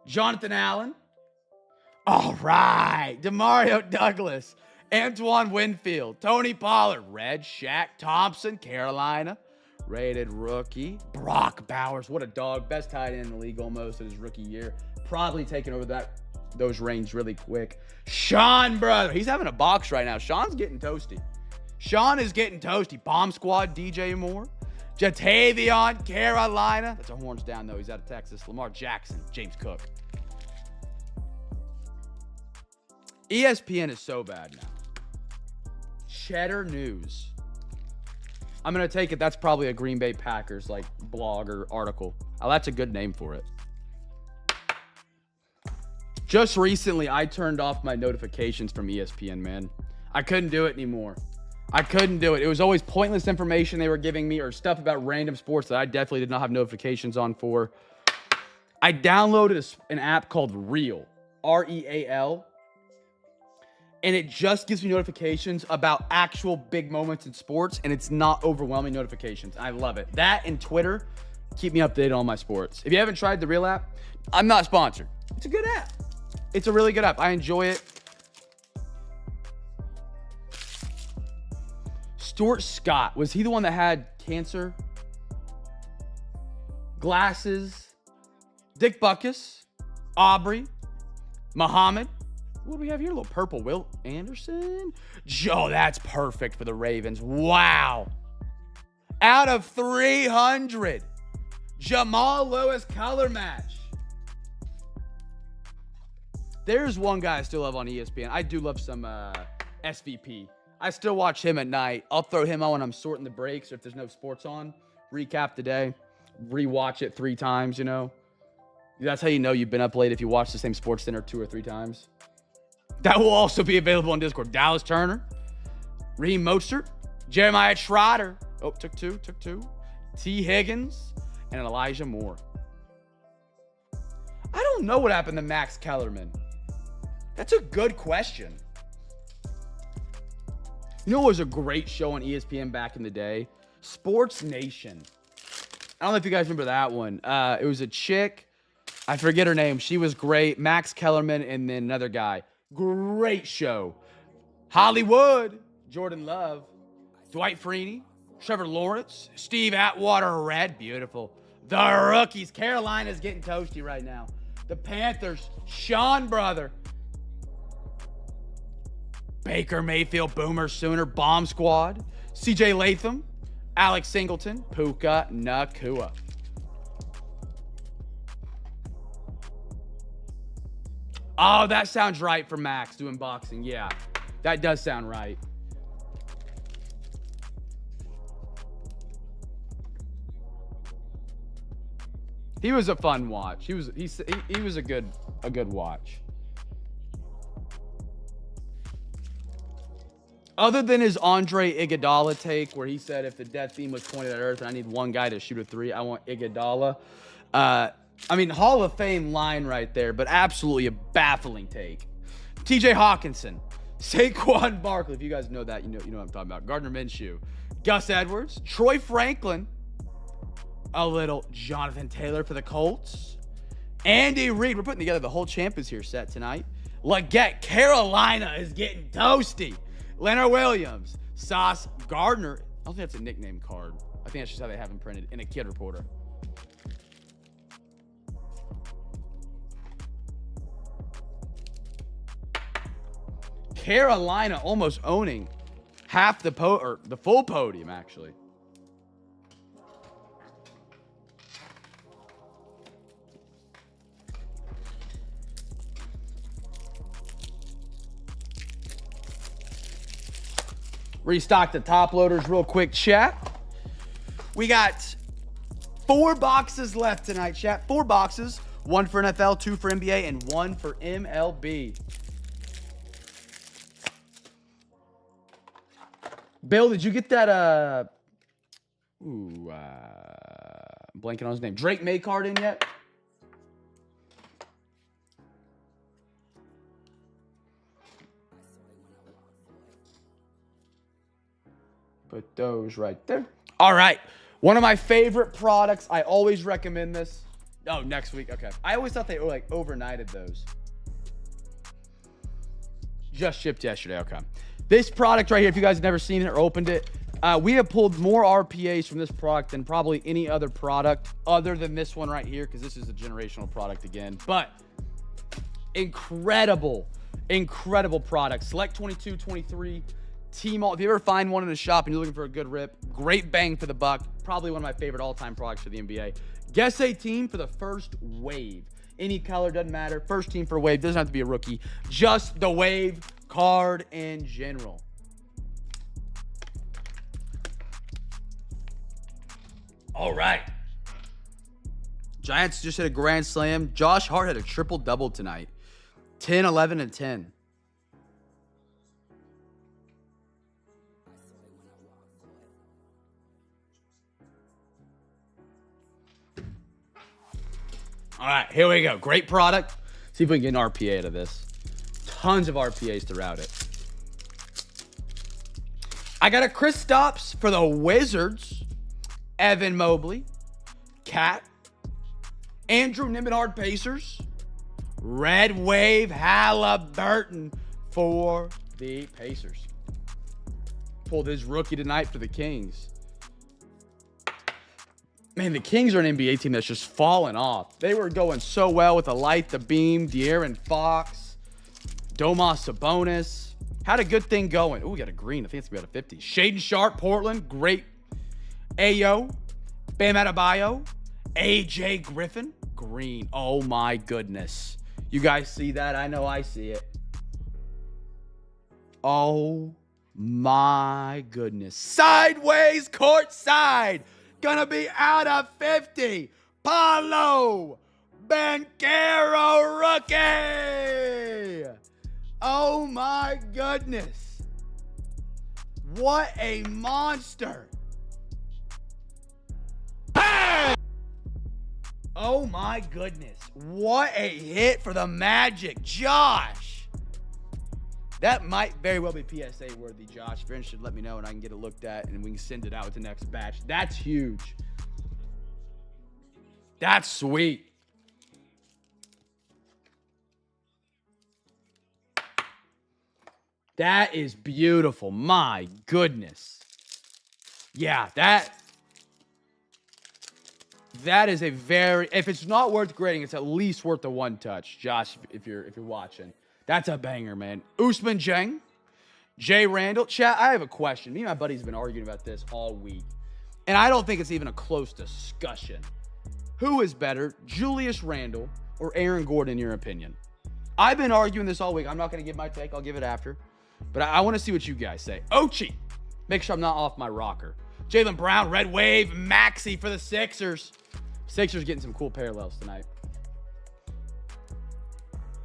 Jonathan Allen. All right. Demario Douglas, Antoine Winfield, Tony Pollard, Red Shaq Thompson, Carolina, rated rookie. Brock Bowers, what a dog. Best tight end in the league almost in his rookie year. Probably taking over those reins really quick. Sean, brother. He's having a box right now. Sean's getting toasty. Sean is getting toasty. Bomb Squad, DJ Moore. Jatavion, Carolina. That's a horns down, though. He's out of Texas. Lamar Jackson, James Cook. ESPN is so bad now. Cheddar News. I'm going to take it. That's probably a Green Bay Packers blog or article. Oh, that's a good name for it. Just recently, I turned off my notifications from ESPN, man. I couldn't do it anymore. I couldn't do it. It was always pointless information they were giving me or stuff about random sports that I definitely did not have notifications on for. I downloaded an app called Real, R-E-A-L. And it just gives me notifications about actual big moments in sports, and it's not overwhelming notifications. I love it. That and Twitter keep me updated on my sports. If you haven't tried the Real app, I'm not sponsored. It's a good app. It's a really good app. I enjoy it. Stuart Scott, was he the one that had cancer? Glasses. Dick Buckus. Aubrey. Muhammad. What do we have here? A little purple. Will Anderson. Joe, that's perfect for the Ravens. Wow. Out of 300. Jamal Lewis color match. There's one guy I still love on ESPN. I do love some SVP. I still watch him at night. I'll throw him on when I'm sorting the breaks or if there's no sports on. Recap the day. Rewatch it 3 times, you know. That's how you know you've been up late if you watch the same Sports Center 2 or 3 times. That will also be available on Discord. Dallas Turner, Raheem Mostert, Jeremiah Trotter. Oh, took two. T. Higgins and Elijah Moore. I don't know what happened to Max Kellerman. That's a good question. You know, it was a great show on ESPN back in the day. Sports Nation. I don't know if you guys remember that one. It was a chick. I forget her name. She was great. Max Kellerman and then another guy. Great show. Hollywood. Jordan Love. Dwight Freeney. Trevor Lawrence. Steve Atwater. Red. Beautiful. The rookies. Carolina's getting toasty right now. The Panthers. Sean Brother. Baker Mayfield. Boomer Sooner. Bomb Squad. CJ Latham. Alex Singleton. Puka Nakua. Oh, that sounds right for Max doing boxing. Yeah, that does sound right. He was a fun watch. He was a good watch. Other than his Andre Iguodala take, where he said if the death theme was pointed at Earth and I need one guy to shoot a three, I want Iguodala. I mean, Hall of Fame line right there, but absolutely a baffling take. TJ Hawkinson, Saquon Barkley, if you guys know that, you know what I'm talking about. Gardner Minshew, Gus Edwards, Troy Franklin, a little Jonathan Taylor for the Colts, Andy Reid. We're putting together the whole Champions here set tonight. Leggett, Carolina is getting toasty. Leonard Williams, Sauce Gardner. I don't think that's a nickname card. I think that's just how they have him printed in a Kid Reporter. Carolina almost owning half the full podium, actually. Restock the top loaders real quick, chat. We got 4 boxes left tonight, chat. 4 boxes. 1 for NFL, 2 for NBA, and 1 for MLB. Bill, did you get that, I'm blanking on his name. Drake May card in yet? Put those right there. All right. One of my favorite products. I always recommend this. Oh, next week. Okay. I always thought they like overnighted those. Just shipped yesterday. Okay. This product right here, if you guys have never seen it or opened it, we have pulled more RPAs from this product than probably any other product other than this one right here, because this is a generational product again. But incredible product. Select 22, 23. T-Mall. If you ever find one in a shop and you're looking for a good rip, great bang for the buck. Probably one of my favorite all-time products for the NBA. Guess a team for the first wave. Any color, doesn't matter. First team for wave. Doesn't have to be a rookie. Just the wave card in general. All right. Giants just hit a grand slam. Josh Hart had a triple-double tonight. 10, 11, and 10. All right, here we go. Great product. See if we can get an RPA out of this. Tons of RPAs throughout it. I got a Kristaps for the Wizards. Evan Mobley. Cat. Andrew Nimbenhard Pacers. Red Wave Halliburton for the Pacers. Pulled his rookie tonight for the Kings. Man, the Kings are an NBA team that's just fallen off. They were going so well with the Light, the Beam, De'Aaron Fox, Domas Sabonis. Had a good thing going. Oh, we got a green. I think it's going to be out of 50. Shaden Sharp, Portland. Great. Ayo. Bam Adebayo. AJ Griffin. Green. Oh, my goodness. You guys see that? I know I see it. Oh, my goodness. Sideways courtside. Gonna be out of 50. Paulo Banchero rookie. Oh my goodness. What a monster. Oh my goodness. What a hit for the Magic. Josh. That might very well be PSA worthy, Josh. If you're interested, let me know and I can get it looked at and we can send it out with the next batch. That's huge. That's sweet. That is beautiful. My goodness. Yeah, that is a very, if it's not worth grading, it's at least worth the one touch. Josh, if you're watching. That's a banger, man. Usman Jeng, Jay Randall. Chat, I have a question. Me and my buddies have been arguing about this all week. And I don't think it's even a close discussion. Who is better, Julius Randle or Aaron Gordon, in your opinion? I've been arguing this all week. I'm not going to give my take. I'll give it after. But I want to see what you guys say. Ochi. Make sure I'm not off my rocker. Jaylen Brown, Red Wave, Maxey for the Sixers. Sixers getting some cool parallels tonight.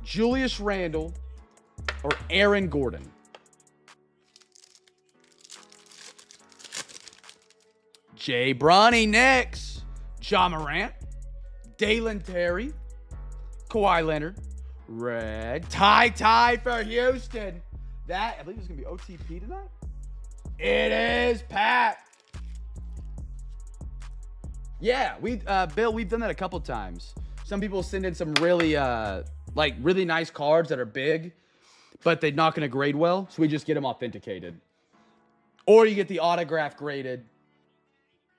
Julius Randle or Aaron Gordon? Jay Bronny, Knicks. Ja Morant. Dalen Terry. Kawhi Leonard. Red. Ty for Houston. That, I believe it's going to be OTP tonight. It is Pat. Yeah, Bill, we've done that a couple times. Some people send in some really, really nice cards that are big, but they're not going to grade well, so we just get them authenticated. Or you get the autograph graded,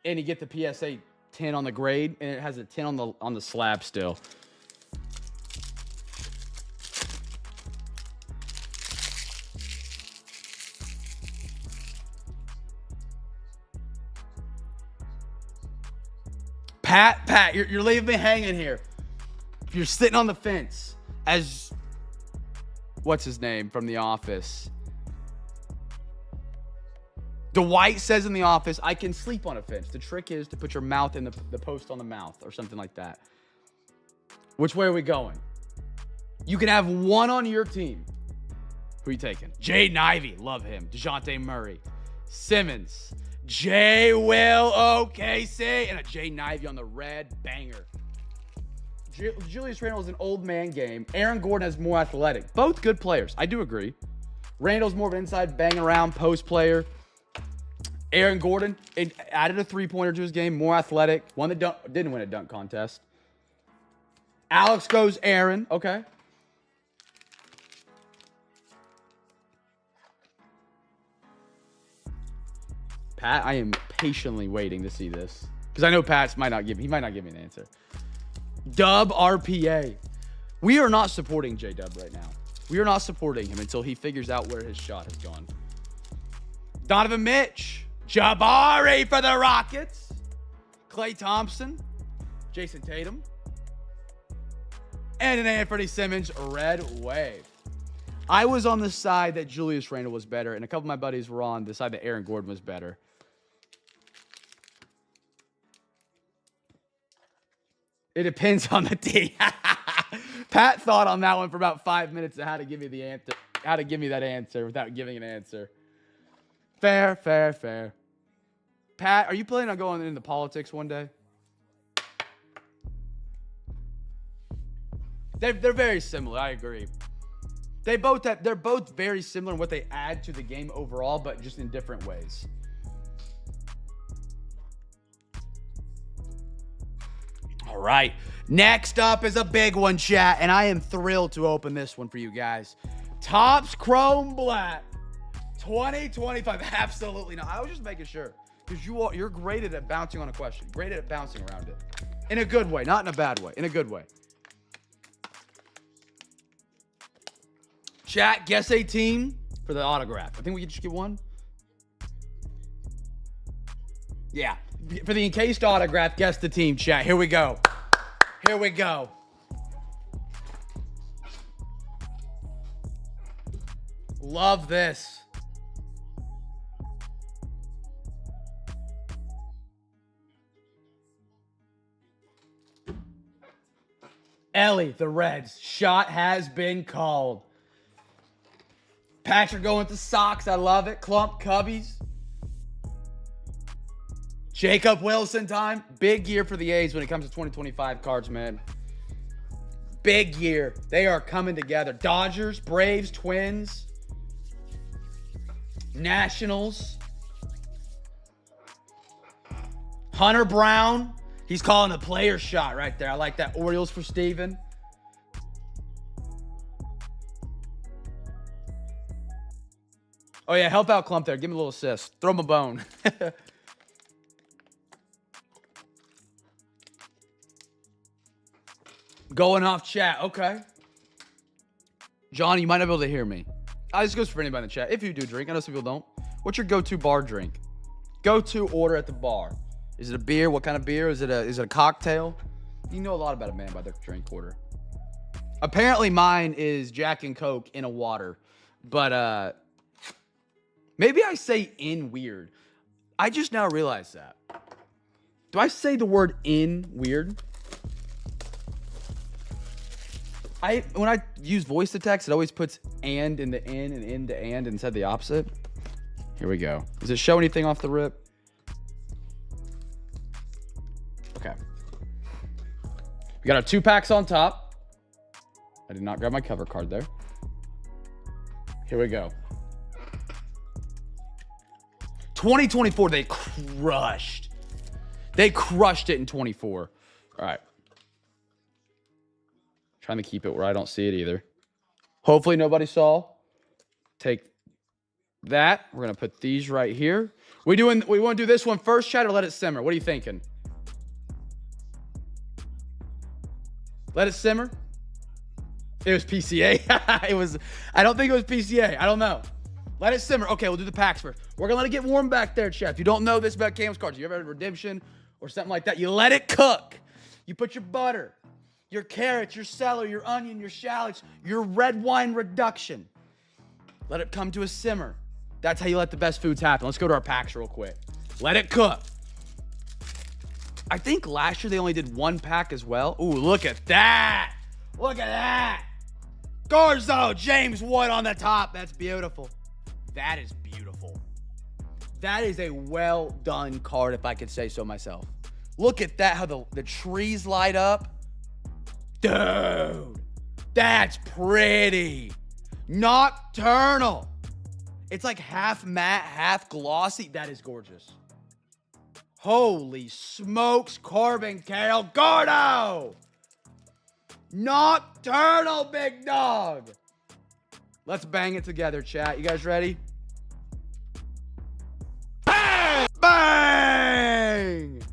and you get the PSA 10 on the grade, and it has a 10 on the slab still. Pat, you're leaving me hanging here. You're sitting on the fence as, what's his name from The Office? Dwight says in The Office, I can sleep on a fence. The trick is to put your mouth in the post on the mouth or something like that. Which way are we going? You can have one on your team. Who are you taking? Jaden Ivey, love him. DeJounte Murray. Simmons. J. Will OKC. And a Jaden Ivey on the red banger. Julius Randle is an old man game. Aaron Gordon is more athletic. Both good players. I do agree. Randle's more of an inside bang around post player. Aaron Gordon added a three-pointer to his game. More athletic. One that didn't win a dunk contest. Alex goes Aaron. Okay. Pat, I am patiently waiting to see this. Because I know Pat might not give me an answer. Dub RPA. We are not supporting J-Dub right now. We are not supporting him until he figures out where his shot has gone. Donovan Mitch. Jabari for the Rockets. Klay Thompson. Jason Tatum. And an Anthony Simmons red wave. I was on the side that Julius Randle was better, and a couple of my buddies were on the side that Aaron Gordon was better. It depends on the team. Pat thought on that one for about 5 minutes of how to give me the answer, how to give me that answer without giving an answer. Fair. Pat, are you planning on going into politics one day? They're very similar. I agree. They're both very similar in what they add to the game overall, but just in different ways. All right. Next up is a big one, chat, and I am thrilled to open this one for you guys. Topps Chrome Black 2025. Absolutely not. I was just making sure because you're graded at bouncing on a question. Graded at bouncing around it. In a good way, not in a bad way. In a good way. Chat, guess a team for the autograph. I think we can just get one. Yeah. For the encased autograph, guess the team, chat. Here we go. Here we go. Love this. Ellie, the Reds. Shot has been called. Patrick going with the socks. I love it. Clump Cubbies. Jacob Wilson time. Big year for the A's when it comes to 2025 cards, man. Big year. They are coming together. Dodgers, Braves, Twins, Nationals. Hunter Brown. He's calling a player shot right there. I like that. Orioles for Steven. Oh, yeah. Help out Clump there. Give me a little assist. Throw him a bone. Going off chat. Okay. John, you might not be able to hear me. This goes for anybody in the chat. If you do drink, I know some people don't. What's your go-to bar drink? Go-to order at the bar. Is it a beer? What kind of beer? Is it a cocktail? You know a lot about a man by their drink order. Apparently mine is Jack and Coke in a water. But maybe I say in weird. I just now realized that. Do I say the word in weird? When I use voice to text, it always puts and in the in and in to and instead the opposite. Here we go. Does it show anything off the rip? Okay. We got our 2-packs on top. I did not grab my cover card there. Here we go. 2024, they crushed. They crushed it in 24. All right. Trying to keep it where I don't see it either. Hopefully nobody saw. Take that. We're going to put these right here. We want to do this one first, chat, or let it simmer? What are you thinking? Let it simmer? It was PCA. I don't think it was PCA. I don't know. Let it simmer. Okay, we'll do the packs first. We're going to let it get warm back there, chat. If you don't know this about Cam's cards, you ever had a redemption or something like that, you let it cook. You put your butter, your carrots, your celery, your onion, your shallots, your red wine reduction. Let it come to a simmer. That's how you let the best foods happen. Let's go to our packs real quick. Let it cook. I think last year they only did 1 pack as well. Ooh, look at that. Look at that. Garzo, James Wood on the top. That's beautiful. That is beautiful. That is a well done card, if I could say so myself. Look at that, how the trees light up. Dude, that's pretty. Nocturnal. It's like half matte, half glossy. That is gorgeous. Holy smokes, Corbin Carroll. Gordo. Nocturnal, big dog. Let's bang it together, chat. You guys ready? Bang! Bang!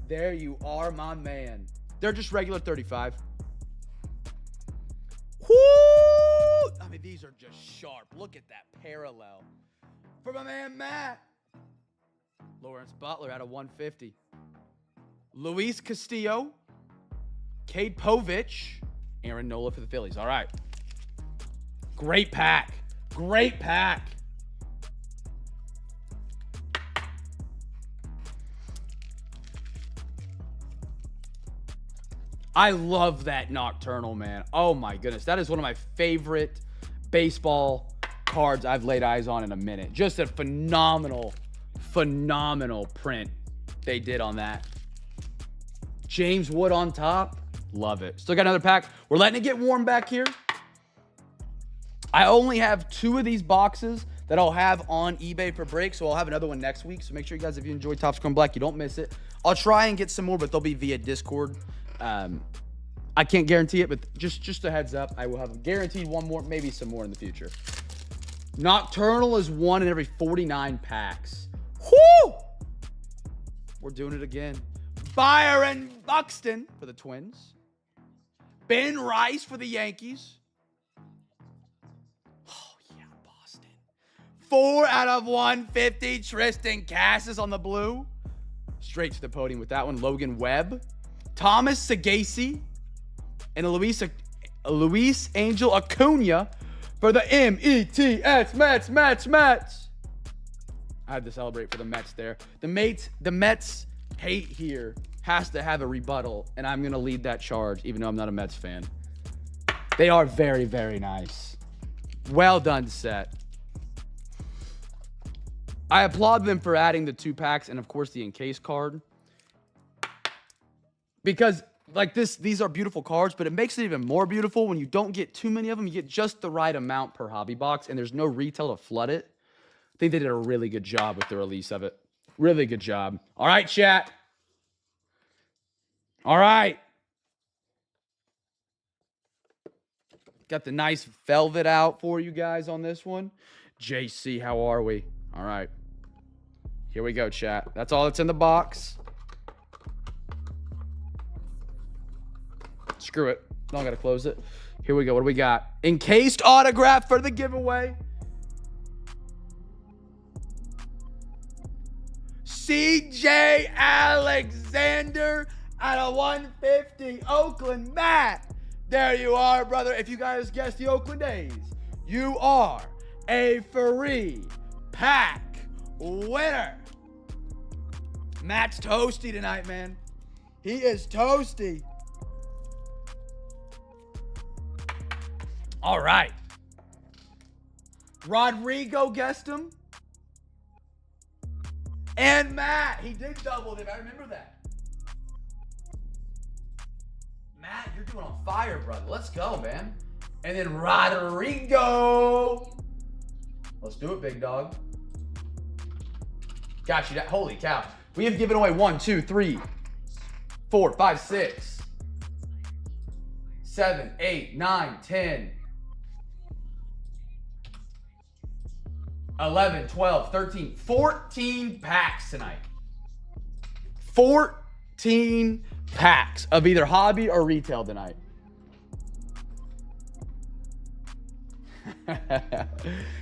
There you are, my man. They're just regular 35. Woo! I mean, these are just sharp. Look at that parallel. For my man, Matt. Lawrence Butler out of 150. Luis Castillo. Cade Povich. Aaron Nola for the Phillies. All right. Great pack. Great pack. I love that Nocturnal, man. Oh, my goodness. That is one of my favorite baseball cards I've laid eyes on in a minute. Just a phenomenal, phenomenal print they did on that. James Wood on top. Love it. Still got another pack. We're letting it get warm back here. I only have 2 of these boxes that I'll have on eBay for break, so I'll have another one next week. So make sure you guys, if you enjoy Topps Chrome Black, you don't miss it. I'll try and get some more, but they'll be via Discord. I can't guarantee it, but just a heads up, I will have guaranteed one more, maybe some more in the future. Nocturnal is 1 in every 49 packs. Whoo! We're doing it again. Byron Buxton for the Twins. Ben Rice for the Yankees. Oh, yeah, Boston. 4 out of 150. Tristan Cassis on the blue. Straight to the podium with that one. Logan Webb. Thomas Sagasi. And a Luis Angel Acuna for the M-E-T-S. Mets. I had to celebrate for the Mets there. The Mets hate here has to have a rebuttal, and I'm going to lead that charge, even though I'm not a Mets fan. They are very, very nice. Well done, set. I applaud them for adding the 2 packs and, of course, the encased card. Because, like, these are beautiful cards, but it makes it even more beautiful when you don't get too many of them. You get just the right amount per hobby box, and there's no retail to flood it. I think they did a really good job with the release of it. Really good job. All right, chat. All right. Got the nice velvet out for you guys on this one. JC, how are we? All right. Here we go, chat. That's all that's in the box. Screw it. Don't gotta close it. Here we go. What do we got? Encased autograph for the giveaway. CJ Alexander out of 150. Oakland Matt. There you are, brother. If you guys guessed the Oakland A's, you are a free pack winner. Matt's toasty tonight, man. He is toasty. All right. Rodrigo guessed him. And Matt, he did double him. I remember that. Matt, you're doing on fire, brother. Let's go, man. And then Rodrigo. Let's do it, big dog. Got you. That. Holy cow. We have given away 1, 2, 3, 4, 5, 6, 7, 8, 9, 10, 11, 12, 13, 14 packs tonight. 14 packs of either hobby or retail tonight.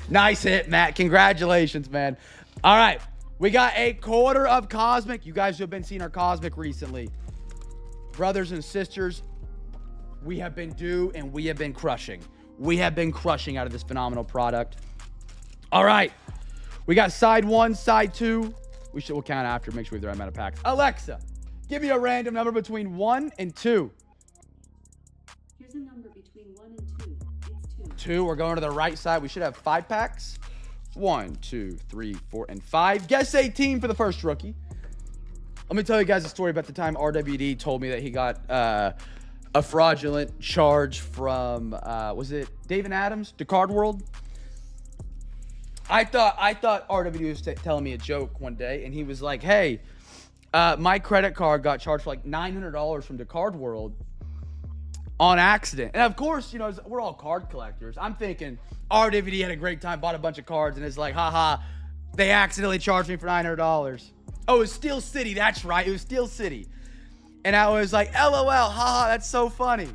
Nice hit, Matt. Congratulations, man. All right. We got a quarter of Cosmic. You guys who have been seeing our Cosmic recently. Brothers and sisters, we have been due and we have been crushing. We have been crushing out of this phenomenal product. All right. We got side 1, side 2. We'll count after. Make sure we have the right amount of packs. Alexa, give me a random number between 1 and 2. Here's a number between 1 and 2. It's 2. 2. We're going to the right side. We should have 5 packs. 1, 2, 3, 4, and 5. Guess 18 for the first rookie. Let me tell you guys a story about the time RWD told me that he got a fraudulent charge from, was it David Adams, Card World? I thought RWD was telling me a joke one day, and he was like, hey, my credit card got charged for like $900 from Card World on accident. And of course, you know, we're all card collectors. I'm thinking RWD had a great time, bought a bunch of cards, and it's like, haha, they accidentally charged me for $900. Oh, it was Steel City. That's right. It was Steel City. And I was like, LOL, haha, that's so funny.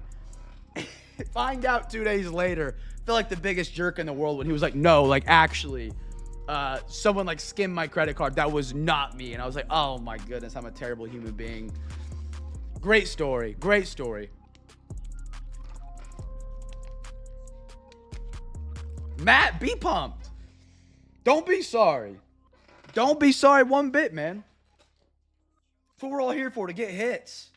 Find out 2 days later, feel like the biggest jerk in the world when he was like, no, like actually, someone like skimmed my credit card. That was not me. And I was like, oh my goodness, I'm a terrible human being. Great story. Great story. Matt, be pumped. Don't be sorry. Don't be sorry one bit, man. That's what we're all here for, to get hits.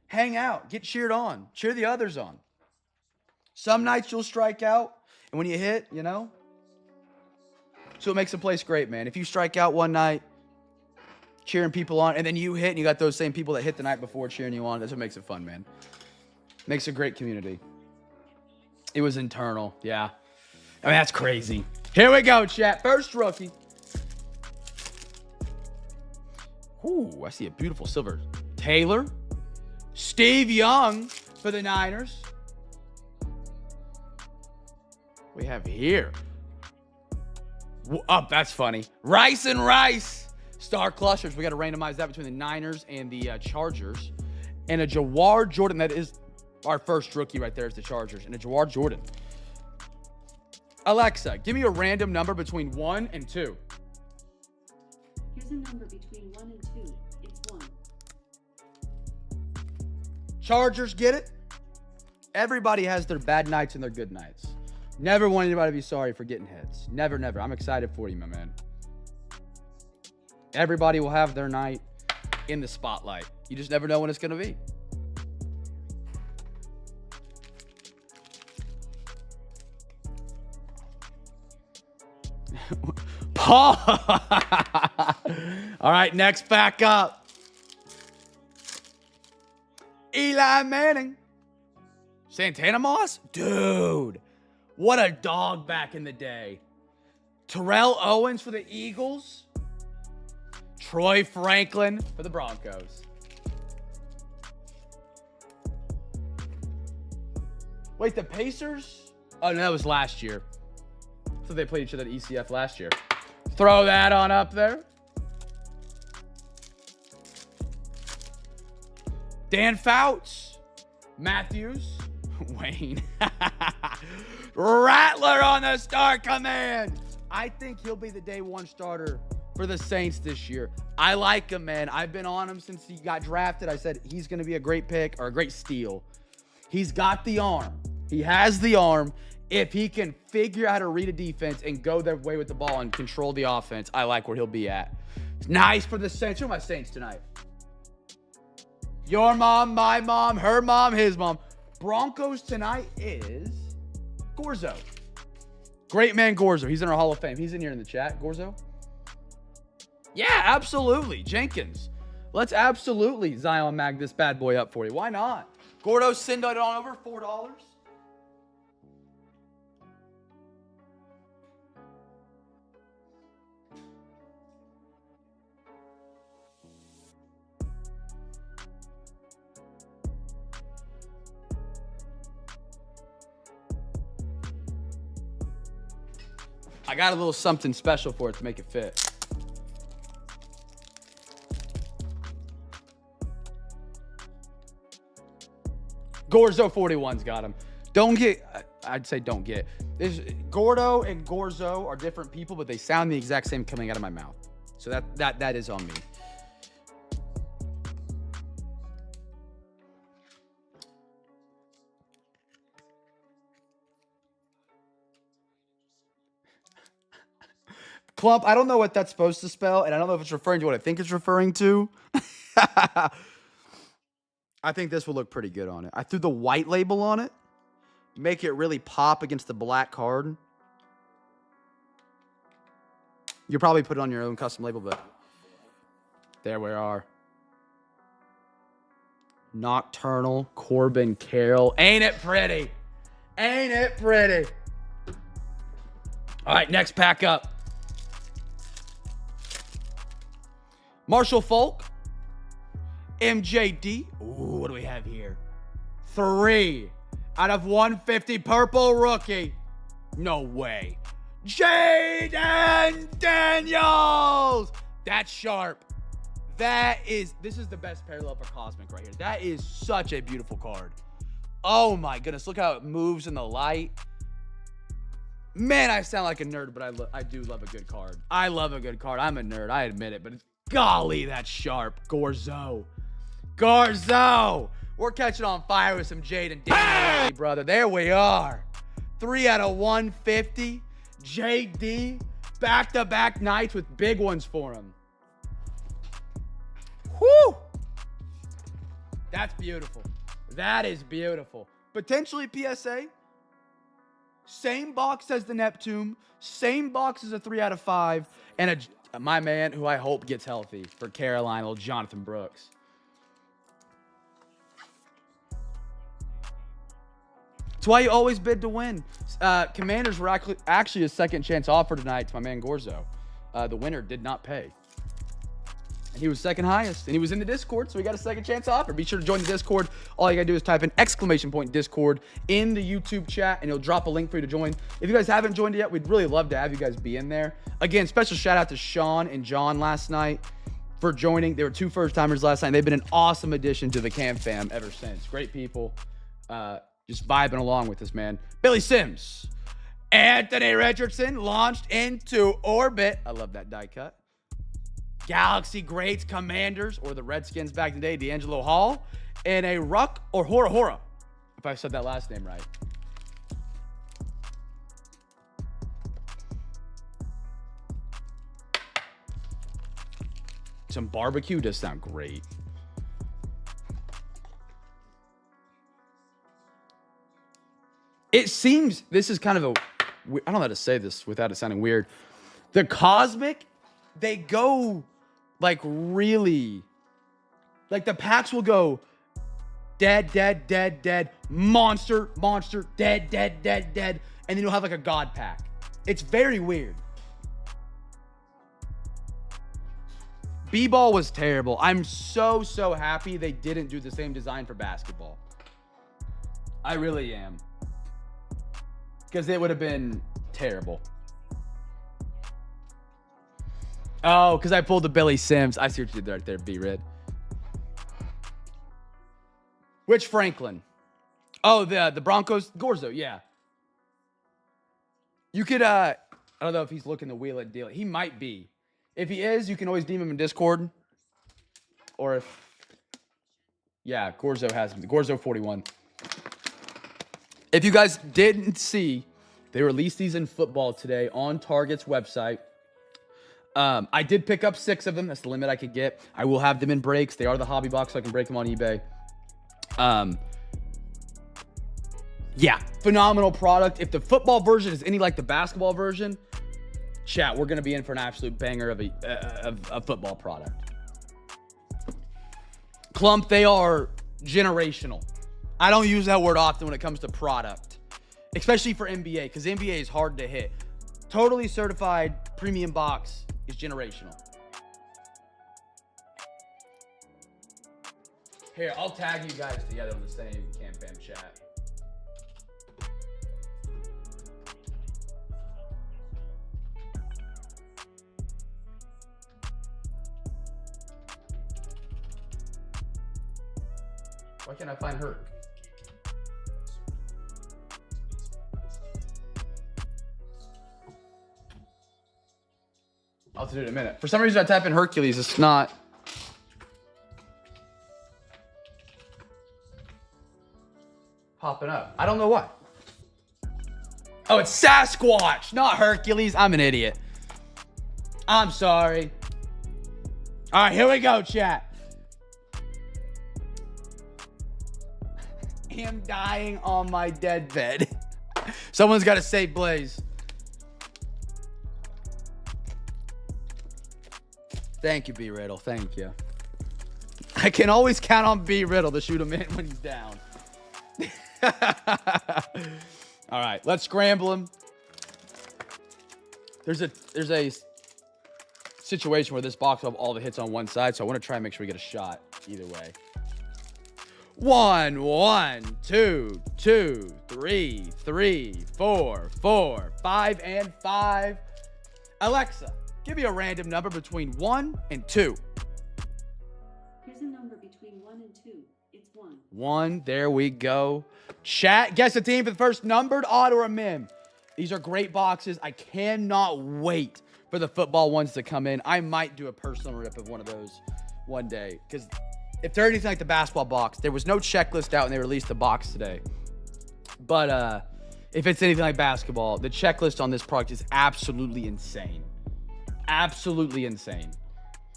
Hang out. Get cheered on. Cheer the others on. Some nights you'll strike out, and when you hit, you know. So it makes the place great, man. If you strike out one night, cheering people on, and then you hit, and you got those same people that hit the night before cheering you on, that's what makes it fun, man. Makes a great community. It was internal, yeah. I mean, that's crazy. Here we go, chat. First rookie. Ooh, I see a beautiful silver. Taylor. Steve Young for the Niners. We have here. Oh, that's funny. Rice and Rice. Star clusters. We got to randomize that between the Niners and the Chargers. And a Jawar Jordan. That is our first rookie right there is the Chargers. And a Jawar Jordan. Alexa, give me a random number between 1 and 2. Here's a number between 1 and 2. It's 1. Chargers, get it? Everybody has their bad nights and their good nights. Never want anybody to be sorry for getting hits. Never, never. I'm excited for you, my man. Everybody will have their night in the spotlight. You just never know when it's going to be. All right, next back up. Eli Manning. Santana Moss? Dude, what a dog back in the day. Terrell Owens for the Eagles. Troy Franklin for the Broncos. Wait, the Pacers? Oh, no, that was last year. So they played each other at ECF last year. Throw that on up there. Dan Fouts. Matthews. Wayne. Rattler on the start command. I think he'll be the day one starter for the Saints this year. I like him, man. I've been on him since he got drafted. I said he's going to be a great pick or a great steal. He's got the arm. He has the arm. If he can figure out how to read a defense and go their way with the ball and control the offense, I like where he'll be at. It's nice for the Saints. Who are my Saints tonight? Your mom, my mom, her mom, his mom. Broncos tonight is Gorzo. Great man Gorzo. He's in our Hall of Fame. He's in here in the chat. Gorzo? Yeah, absolutely. Jenkins. Let's absolutely Zion mag this bad boy up for you. Why not? Gordo, send it on over. $4. I got a little something special for it to make it fit. Gorzo 41's got him. I'd say don't get. Gordo and Gorzo are different people, but they sound the exact same coming out of my mouth. So that is on me. Clump, I don't know what that's supposed to spell, and I don't know if it's referring to what I think it's referring to. I think this will look pretty good on it. I threw the white label on it. Make it really pop against the black card. You'll probably put it on your own custom label, but there we are. Nocturnal, Corbin Carroll. Ain't it pretty? Ain't it pretty? All right, next pack up. Marshall Falk. MJD. Ooh, what do we have here? 3 out of 150 purple rookie. No way. Jaden Daniels. That's sharp. This is the best parallel for Cosmic right here. That is such a beautiful card. Oh my goodness. Look how it moves in the light. Man, I sound like a nerd, but I do love a good card. I love a good card. I'm a nerd. I admit it, but golly, that's sharp. Gorzo. We're catching on fire with some Jaden Daniels, brother. There we are. 3 out of 150. JD. Back-to-back nights with big ones for him. Whew. That's beautiful. That is beautiful. Potentially PSA. Same box as the Neptune. Same box as a 3 out of 5. And my man, who I hope gets healthy for Carolina, little Jonathan Brooks. That's why you always bid to win. Commanders were actually a second chance offer tonight to my man Gorzo. The winner did not pay. And he was second highest. And he was in the Discord, so we got a second chance offer. Be sure to join the Discord. All you got to do is type in !Discord in the YouTube chat, and it'll drop a link for you to join. If you guys haven't joined yet, we'd really love to have you guys be in there. Again, special shout out to Sean and John last night for joining. They were 2 first-timers last night. They've been an awesome addition to the CamFam ever since. Great people. Just vibing along with us, man. Billy Sims. Anthony Richardson launched into orbit. I love that die cut. Galaxy Greats Commanders, or the Redskins back in the day, D'Angelo Hall, and a Ruck or Hora Hora, if I said that last name right. Some barbecue does sound great. It seems, this is kind of I don't know how to say this without it sounding weird. The Cosmic, they go like really, like the packs will go dead, dead, dead, dead, monster, monster, dead, dead, dead, dead, and then you'll have like a God pack. It's very weird. B-ball was terrible. I'm so happy they didn't do the same design for basketball. I really am. Because it would have been terrible. Oh, because I pulled the Billy Sims. I see what you did right there, B-Red. Which Franklin? Oh, the Broncos. Gorzo, yeah. You could, I don't know if he's looking to wheel and deal. He might be. If he is, you can always DM him in Discord. Or if, yeah, Gorzo has him. Gorzo 41. If you guys didn't see, they released these in football today on Target's website. I did pick up 6 of them. That's the limit I could get. I will have them in breaks. They are the hobby box, so I can break them on eBay. Yeah, phenomenal product. If the football version is any like the basketball version, chat, we're going to be in for an absolute banger of a football product. Clump, they are generational. I don't use that word often when it comes to product, especially for NBA, because NBA is hard to hit. Totally certified premium box is generational. Here, I'll tag you guys together on the same CamFam chat. Why can't I find her? I'll do it in a minute. For some reason, I type in Hercules. It's not. Popping up. I don't know why. Oh, it's Sasquatch, not Hercules. I'm an idiot. I'm sorry. All right, here we go, chat. Am dying on my deathbed. Someone's got to save Blaze. Thank you, B Riddle. Thank you. I can always count on B Riddle to shoot him in when he's down. All right, let's scramble him. There's a situation where this box will have all the hits on one side, so I want to try and make sure we get a shot either way. 1, 1, 2, 2, 3, 3, 4, 4, 5, and 5. Alexa, give me a random number between 1 and 2. Here's a number between 1 and 2. It's 1. 1, there we go. Chat, guess the team for the first numbered auto or mem. These are great boxes. I cannot wait for the football ones to come in. I might do a personal rip of one of those one day, because if they're anything like the basketball box, there was no checklist out when they released the box today. But if it's anything like basketball, the checklist on this product is absolutely insane. Absolutely insane.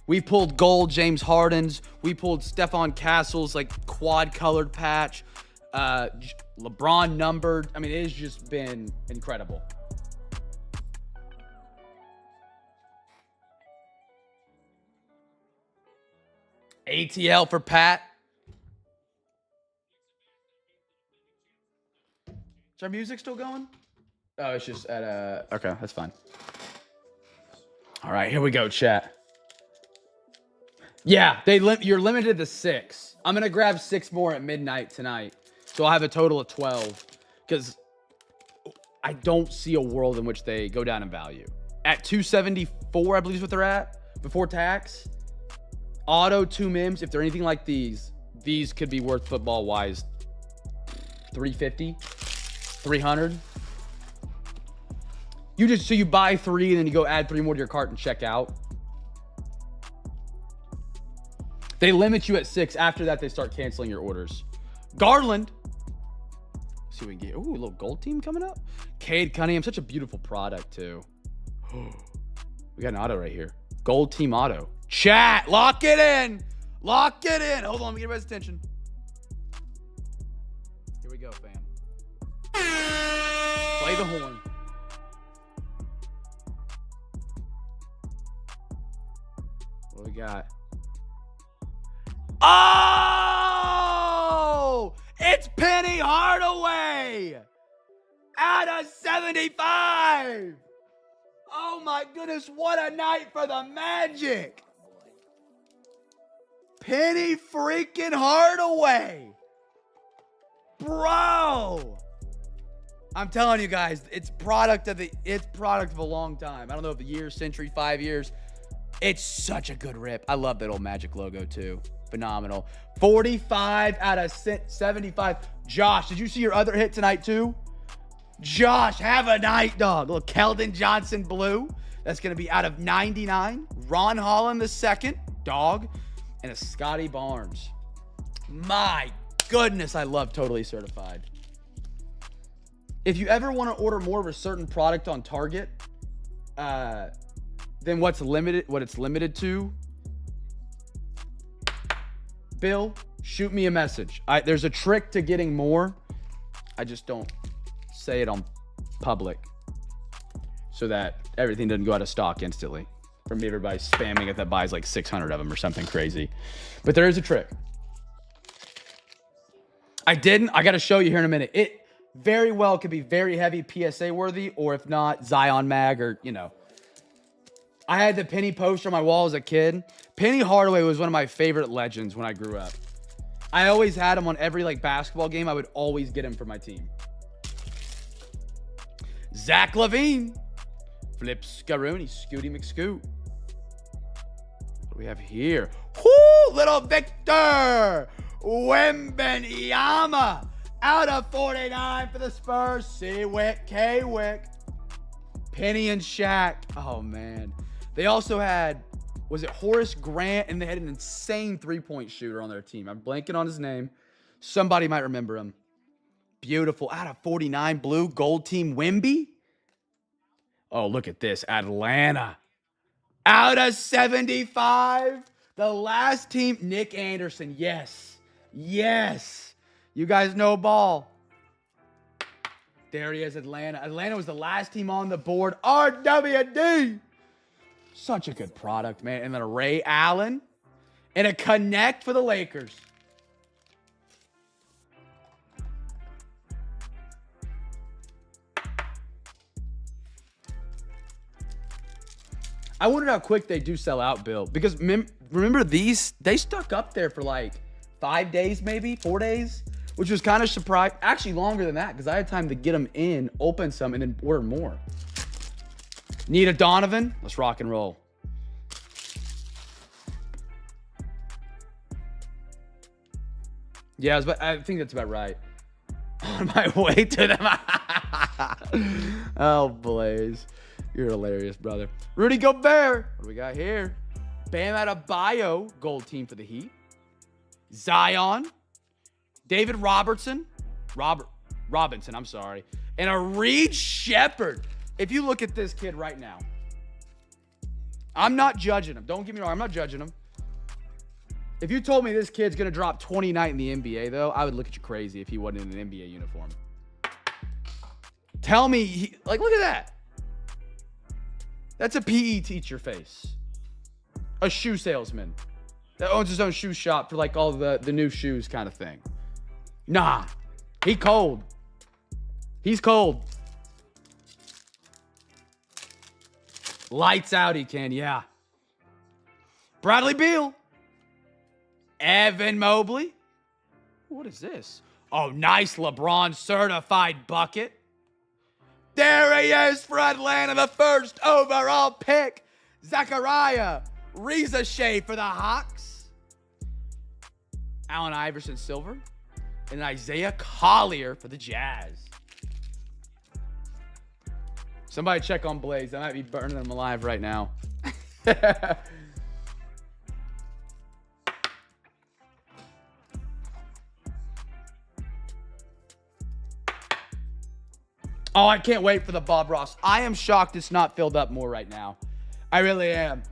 We pulled gold James Harden's. We pulled Stephon Castle's like quad colored patch. LeBron numbered. I mean, it has just been incredible. ATL for Pat. Is our music still going? Oh, it's just at okay, that's fine. All right, here we go, chat. Yeah, you're limited to 6. I'm gonna grab 6 more at midnight tonight, so I'll have a total of 12. Because I don't see a world in which they go down in value. At 274, I believe is what they're at before tax. Auto 2 mims, if they're anything like these could be worth football wise 350, 300. You buy 3 and then you go add 3 more to your cart and check out. They limit you at 6. After that, they start canceling your orders. Garland. Let's see what we can get. Ooh, a little gold team coming up. Cade Cunningham, such a beautiful product too. We got an auto right here. Gold team auto. Chat, lock it in. Lock it in. Hold on, let me get everybody's attention. Here we go, fam. Play the horn. got? Oh! It's Penny Hardaway! Out of 75! Oh my goodness, what a night for the Magic! Penny freaking Hardaway! Bro! I'm telling you guys, it's product of a long time. I don't know if a year, century, 5 years. It's such a good rip. I love that old Magic logo too. Phenomenal. 45 out of 75. Josh, did you see your other hit tonight too? Josh, have a night, dog. A little Keldon Johnson blue. That's going to be out of 99. Ron Holland the second, dog. And a Scotty Barnes. My goodness, I love Totally Certified. If you ever want to order more of a certain product on Target, than what it's limited to, Bill, shoot me a message. There's a trick to getting more. I just don't say it on public so that everything doesn't go out of stock instantly from everybody spamming it that buys like 600 of them or something crazy. But there is a trick. I got to show you here in a minute. It very well could be very heavy PSA worthy, or if not, Zion Mag, or, you know. I had the Penny poster on my wall as a kid. Penny Hardaway was one of my favorite legends when I grew up. I always had him on every like basketball game. I would always get him for my team. Zach LaVine. Flip Scaroni. Scooty McScoot. What do we have here? Whoo! Little Victor Wembanyama. Out of 49 for the Spurs. C-Wick, K-Wick. Penny and Shaq. Oh, man. They also had, was it Horace Grant? And they had an insane three-point shooter on their team. I'm blanking on his name. Somebody might remember him. Beautiful. Out of 49, blue, gold team, Wemby. Oh, look at this. Atlanta. Out of 75. The last team, Nick Anderson. Yes. Yes. You guys know ball. There he is, Atlanta. Atlanta was the last team on the board. RWD. Such a good product, man. And then a Ray Allen. And a Connect for the Lakers. I wondered how quick they do sell out, Bill. Because remember these? They stuck up there for like 5 days, maybe 4 days. Which was kind of surprised. Actually, longer than that, because I had time to get them in, open some, and then order more. Need a Donovan? Let's rock and roll. Yeah, I think that's about right. On my way to them. Oh, Blaze. You're hilarious, brother. Rudy Gobert. What do we got here? Bam Adebayo, gold team for the Heat. Zion. David Robinson, I'm sorry. And a Reed Shepherd. If you look at this kid right now, I'm not judging him. Don't get me wrong, I'm not judging him. If you told me this kid's going to drop 20 night in the NBA, though, I would look at you crazy if he wasn't in an NBA uniform. Tell me, look at that. That's a PE teacher face. A shoe salesman that owns his own shoe shop for like all the new shoes kind of thing. Nah, he cold. He's cold. Lights out he can, yeah. Bradley Beal. Evan Mobley. What is this? Oh, nice LeBron certified bucket. There he is for Atlanta, the first overall pick. Zachariah Riza-Shea for the Hawks. Allen Iverson silver. And Isaiah Collier for the Jazz. Somebody check on Blaze. I might be burning them alive right now. Oh, I can't wait for the Bob Ross. I am shocked it's not filled up more right now. I really am.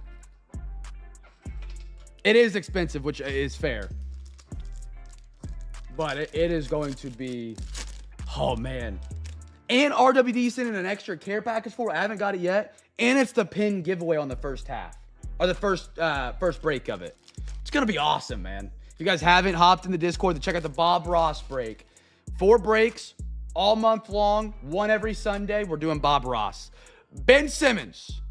It is expensive, which is fair. But it is going to be, oh man. And RWD sent in an extra care package for it. I haven't got it yet. And it's the pin giveaway on the first half. or the first break of it. It's gonna be awesome, man. If you guys haven't hopped in the Discord to check out the Bob Ross break, 4 breaks all month long, 1 every Sunday. We're doing Bob Ross, Ben Simmons,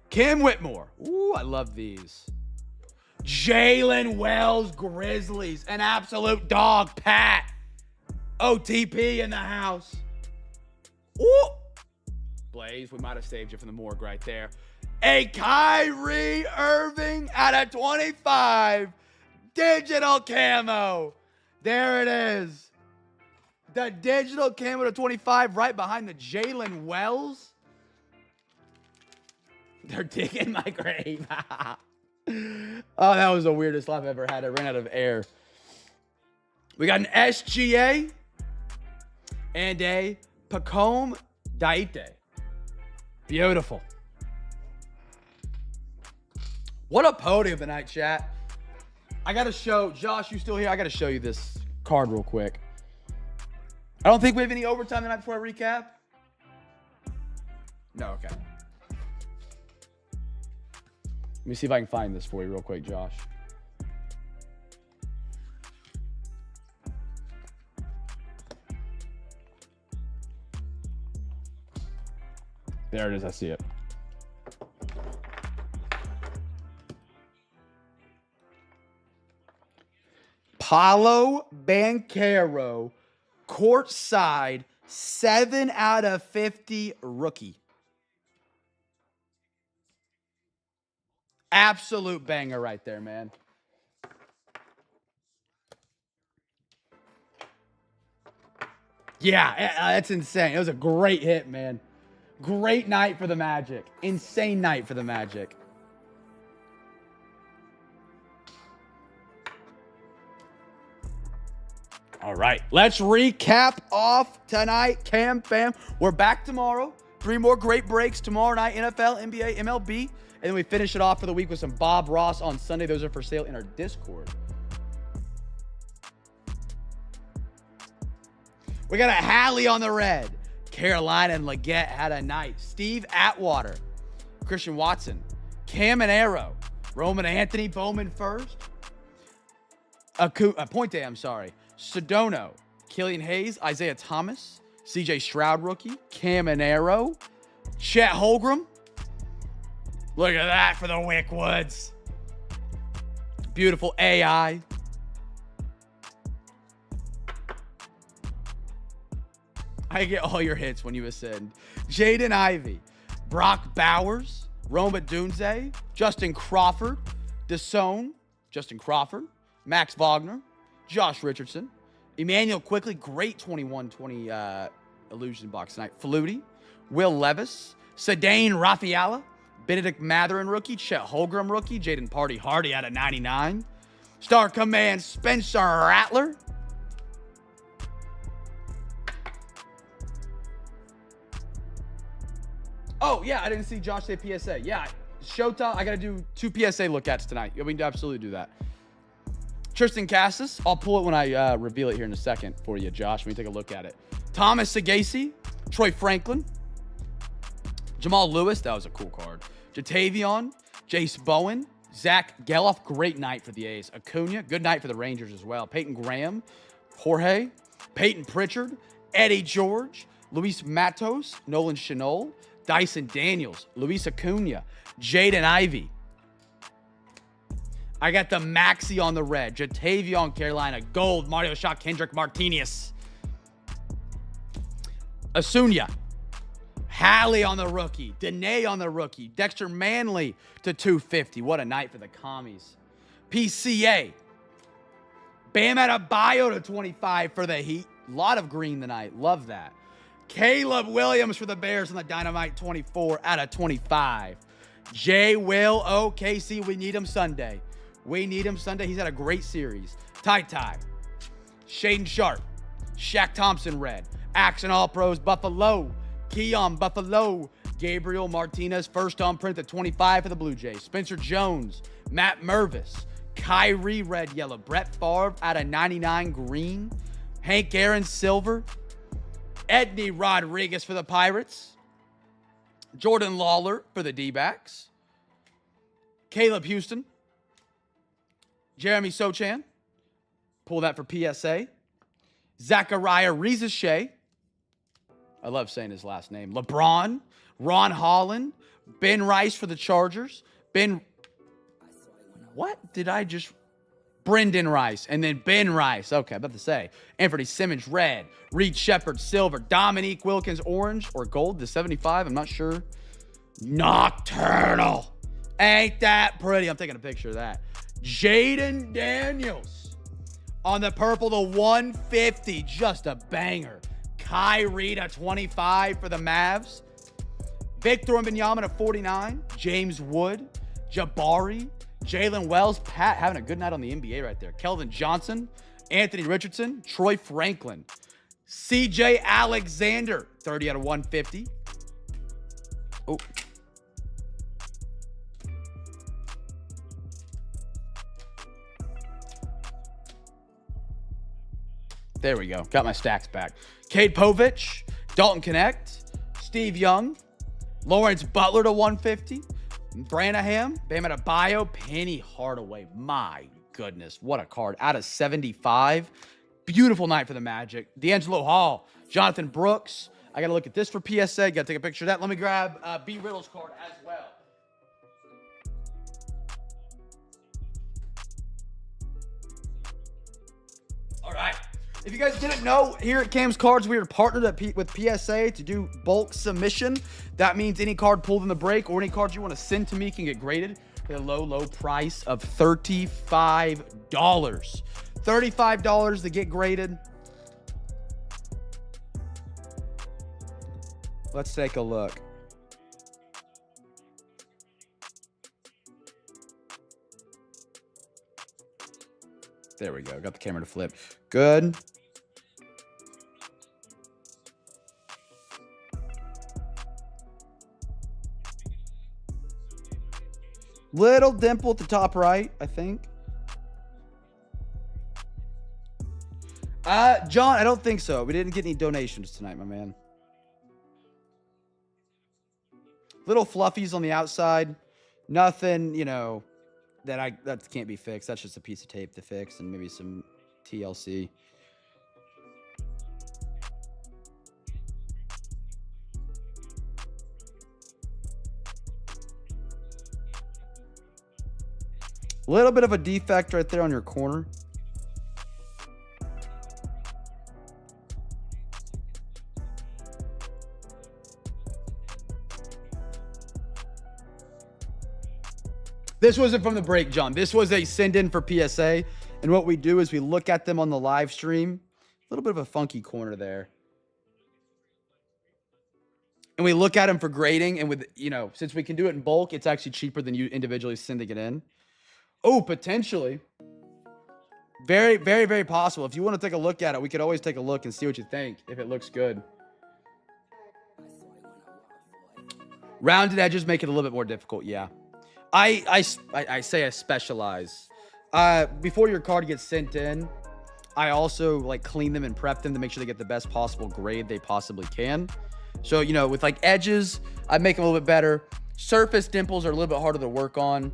Kim Whitmore. Ooh, I love these. Jalen Wells, Grizzlies, an absolute dog, Pat. OTP in the house. Ooh. Blaze, we might have saved you from the morgue right there. A Kyrie Irving at a 25. Digital camo. There it is. The digital camo to 25 right behind the Jalen Wells. They're digging my grave. Oh, that was the weirdest laugh I've ever had. I ran out of air. We got an SGA and a Pacome Daite. Beautiful. What a podium tonight, chat. I got to show, Josh, you still here? I got to show you this card real quick. I don't think we have any overtime tonight before I recap. No, okay. Let me see if I can find this for you real quick, Josh. There it is. I see it. Paolo Banchero, courtside, 7 out of 50 rookie. Absolute banger right there, man. Yeah, that's insane. It was a great hit, man. Great night for the Magic. Insane night for the Magic. All right, let's recap off tonight, CamFam. We're back tomorrow. 3 more great breaks tomorrow night, NFL, NBA, MLB. And then we finish it off for the week with some Bob Ross on Sunday. Those are for sale in our Discord. We got a Hallie on the red. Carolina and Leggett had a night. Steve Atwater, Christian Watson, Cam and Arrow, Roman Anthony, Bowman first. Pointe, I'm sorry. Sedona, Killian Hayes, Isaiah Thomas, CJ Stroud rookie, Cam and Arrow, Chet Holmgren. Look at that for the Wickwoods. Beautiful AI. I get all your hits when you ascend. Jaden Ivey, Brock Bowers, Roma Dunze, Justin Crawford, Desone, Justin Crawford, Max Wagner, Josh Richardson, Emmanuel Quickly, great 21-20 illusion box tonight. Flutie, Will Levis, Sedane Rafaela, Benedict Matherin rookie, Chet Holmgren rookie, Jaden Party Hardy out of 99. Star Command Spencer Rattler. Oh, yeah, I didn't see Josh say PSA. Yeah, Showtime, I got to do 2 PSA look-ats tonight. Yeah, we can absolutely do that. Tristan Cassis, I'll pull it when I reveal it here in a second for you, Josh. Let me take a look at it. Thomas Sagasi, Troy Franklin, Jamal Lewis, that was a cool card. Jatavion, Jace Bowen, Zach Geloff, great night for the A's. Acuna, good night for the Rangers as well. Peyton Graham, Jorge, Peyton Pritchard, Eddie George, Luis Matos, Nolan Chenol, Dyson Daniels, Luis Acuna, Jaden Ivey. I got the Maxi on the red. Jatavion, Carolina. Gold, Mario Shaw, Kendrick Martinez. Asunya. Hallie on the rookie. Dene on the rookie. Dexter Manley to 250. What a night for the commies. PCA. Bam Adebayo to 25 for the Heat. A lot of green tonight. Love that. Caleb Williams for the Bears on the Dynamite 24 out of 25. J. Will OKC. We need him Sunday. We need him Sunday. He's had a great series. Ty. Shaden Sharp. Shaq Thompson red. Action All Pros Buffalo. Keon Buffalo. Gabriel Martinez first on print at 25 for the Blue Jays. Spencer Jones. Matt Mervis. Kyrie red yellow. Brett Favre out of 99 green. Hank Aaron silver. Edney Rodriguez for the Pirates. Jordan Lawler for the D-backs. Caleb Houston. Jeremy Sochan. Pull that for PSA. Zachariah Rizachet. I love saying his last name. LeBron. Ron Holland. Ben Rice for the Chargers. What did I just... Brendan Rice, and then Ben Rice. Okay, I'm about to say. Anthony Simmons, red. Reed Shepard, silver. Dominique Wilkins, orange or gold to 75. I'm not sure. Nocturnal. Ain't that pretty? I'm taking a picture of that. Jaden Daniels on the purple to 150. Just a banger. Kyrie to 25 for the Mavs. Victor Wembanyama to 49. James Wood. Jabari. Jalen Wells, Pat having a good night on the NBA right there. Kelvin Johnson, Anthony Richardson, Troy Franklin, CJ Alexander, 30 out of 150. Oh. There we go. Got my stacks back. Cade Povich, Dalton Connect, Steve Young, Lawrence Butler to 150. Branaham, Bam Adebayo, Penny Hardaway. My goodness, what a card. Out of 75. Beautiful night for the Magic. D'Angelo Hall, Jonathan Brooks. I got to look at this for PSA. Got to take a picture of that. Let me grab B. Riddle's card as well. All right. If you guys didn't know, here at Cam's Cards, we are partnered with PSA to do bulk submission. That means any card pulled in the break or any cards you want to send to me can get graded for a low, low price of $35. $35 to get graded. Let's take a look. There we go. Got the camera to flip. Good. Little dimple at the top right, I think. John, I don't think so. We didn't get any donations tonight, my man. Little fluffies on the outside. Nothing, you know, that can't be fixed. That's just a piece of tape to fix and maybe some TLC. A little bit of a defect right there on your corner. This wasn't from the break, John. This was a send-in for PSA. And what we do is we look at them on the live stream. A little bit of a funky corner there. And we look at them for grading. And with, you know, since we can do it in bulk, it's actually cheaper than you individually sending it in. Oh, potentially. Very, very, very possible. If you want to take a look at it, we could always take a look and see what you think, if it looks good. Rounded edges make it a little bit more difficult, yeah. I say I specialize. Before your card gets sent in, I also like clean them and prep them to make sure they get the best possible grade they possibly can. So, you know, with like edges, I make them a little bit better. Surface dimples are a little bit harder to work on.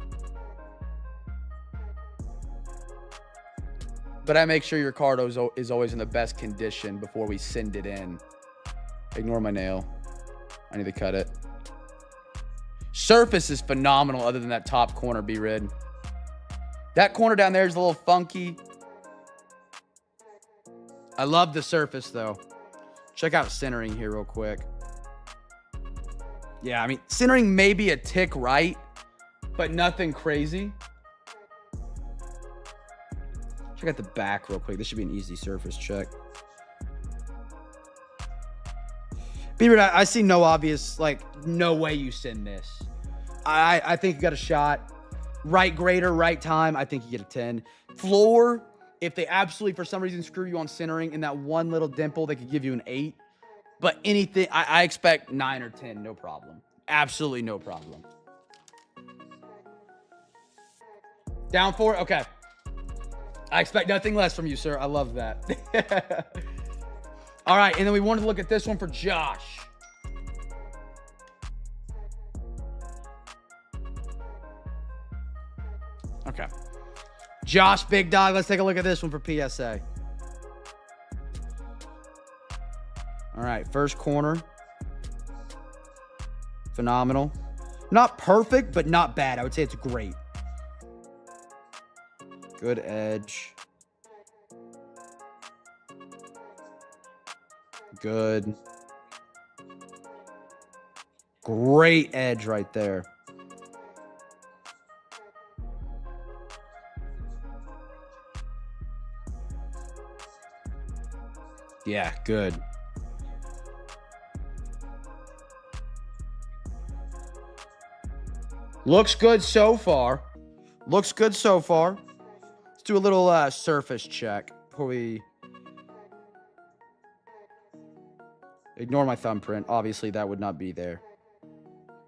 But I make sure your card is always in the best condition before we send it in. Ignore my nail. I need to cut it. Surface is phenomenal other than that top corner, B-Rid. That corner down there is a little funky. I love the surface, though. Check out centering here real quick. Yeah, I mean, centering may be a tick right, but nothing crazy. Check out the back real quick. This should be an easy surface check. B-Rid, I see no obvious, like, no way you send this. I think you got a shot. Right grader, right time. I think you get a 10. Floor, if they absolutely, for some reason, screw you on centering in that one little dimple, they could give you an 8. But anything, I expect 9 or 10, no problem. Absolutely no problem. Down 4? Okay. I expect nothing less from you, sir. I love that. All right, and then we wanted to look at this one for Josh. Josh, big dog. Let's take a look at this one for PSA. All right, first corner. Phenomenal. Not perfect, but not bad. I would say it's great. Good edge. Good. Great edge right there. Yeah, good. Looks good so far. Looks good so far. Let's do a little surface check before we ignore my thumbprint. Obviously, that would not be there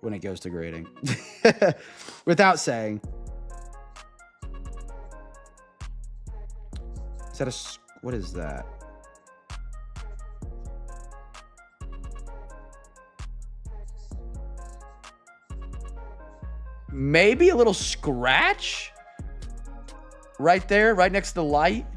when it goes to grading. Without saying. Is that a... What is that? Maybe a little scratch right there, right next to the light.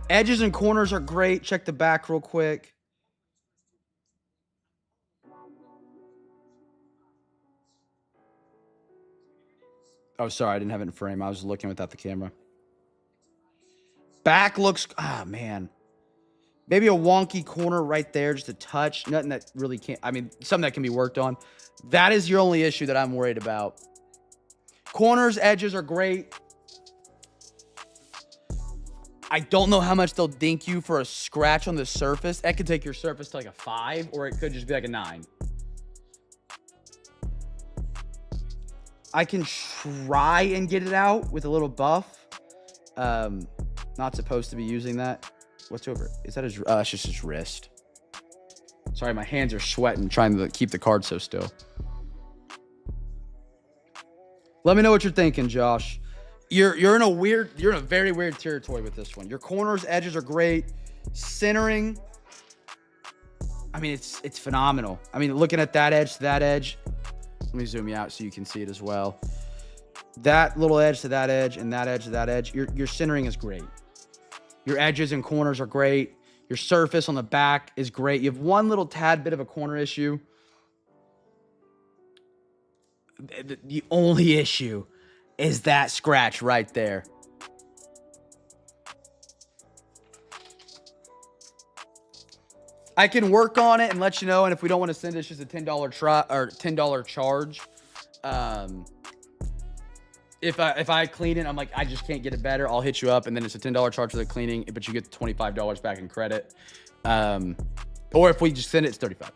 Edges and corners are great. Check the back real quick. Oh, sorry. I didn't have it in frame. I was looking without the camera. Back looks... Ah, man. Maybe a wonky corner right there, just a touch. Nothing that really can't... I mean, something that can be worked on. That is your only issue that I'm worried about. Corners, edges are great. I don't know how much they'll dink you for a scratch on the surface. That could take your surface to like a 5, or it could just be like a 9. I can try and get it out with a little buff. Not supposed to be using that. What's over? Is that his... it's just his wrist. Sorry, my hands are sweating trying to keep the card so still. Let me know what you're thinking, Josh. You're in a very weird territory with this one. Your corners, edges are great. Centering, I mean, it's phenomenal. I mean, looking at that edge to that edge. Let me zoom you out so you can see it as well. That little edge to that edge and that edge to that edge. Your centering is great. Your edges and corners are great. Your surface on the back is great. You have one little tad bit of a corner issue. The only issue is that scratch right there. I can work on it and let you know. And if we don't want to send it, it's just a $10 try or $10 charge. If I clean it, I'm like, I just can't get it better, I'll hit you up, and then it's a $10 charge for the cleaning, but you get $25 back in credit. Or if we just send it, it's $35. All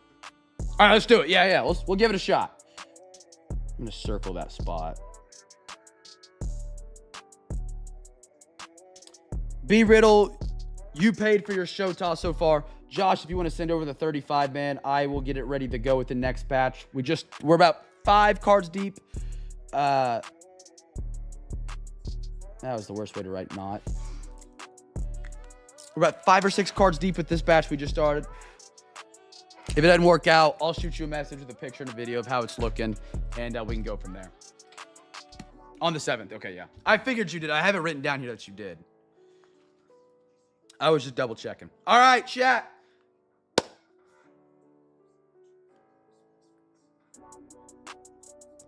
right, let's do it. Yeah. We'll give it a shot. I'm gonna circle that spot. B Riddle, you paid for your show toss so far. Josh, if you want to send over the 35, man, I will get it ready to go with the next batch. We're about 5 cards deep. That was the worst way to write not. We're about 5 or 6 cards deep with this batch we just started. If it doesn't work out, I'll shoot you a message with a picture and a video of how it's looking, and we can go from there. On the 7th. Okay, yeah. I figured you did. I have it written down here that you did. I was just double checking. All right, chat.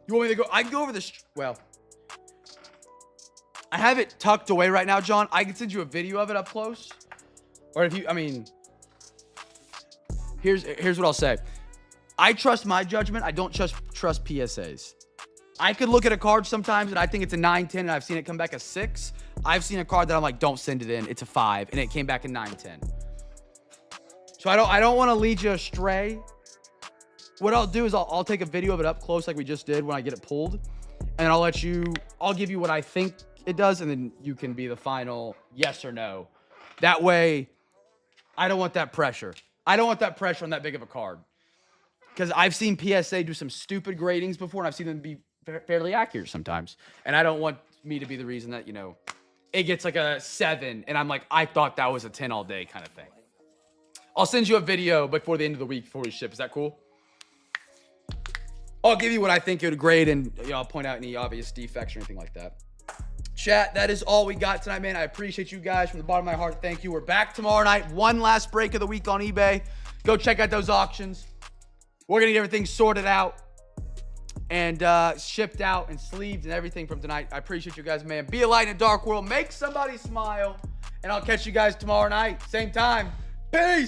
You want me to go? I can go over this. Well, I have it tucked away right now, John. I can send you a video of it up close. Or if you, I mean, here's what I'll say. I trust my judgment. I don't trust PSAs. I could look at a card sometimes and I think it's a 9-10 and I've seen it come back a 6. I've seen a card that I'm like, don't send it in. It's a 5 and it came back a 9-10. So I don't want to lead you astray. What I'll do is I'll take a video of it up close like we just did when I get it pulled. And I'll give you what I think it does, and then you can be the final yes or no. That way, I don't want that pressure. I don't want that pressure on that big of a card. Because I've seen PSA do some stupid gradings before, and I've seen them be fairly accurate sometimes. And I don't want me to be the reason that, it gets like a 7, and I'm like, I thought that was a 10 all day kind of thing. I'll send you a video before the end of the week before we ship. Is that cool? I'll give you what I think it would grade, and I'll point out any obvious defects or anything like that. Chat, that is all we got tonight, man. I appreciate you guys from the bottom of my heart. Thank you. We're back tomorrow night. One last break of the week on eBay. Go check out those auctions. We're going to get everything sorted out and shipped out and sleeved and everything from tonight. I appreciate you guys, man. Be a light in a dark world. Make somebody smile. And I'll catch you guys tomorrow night. Same time. Peace.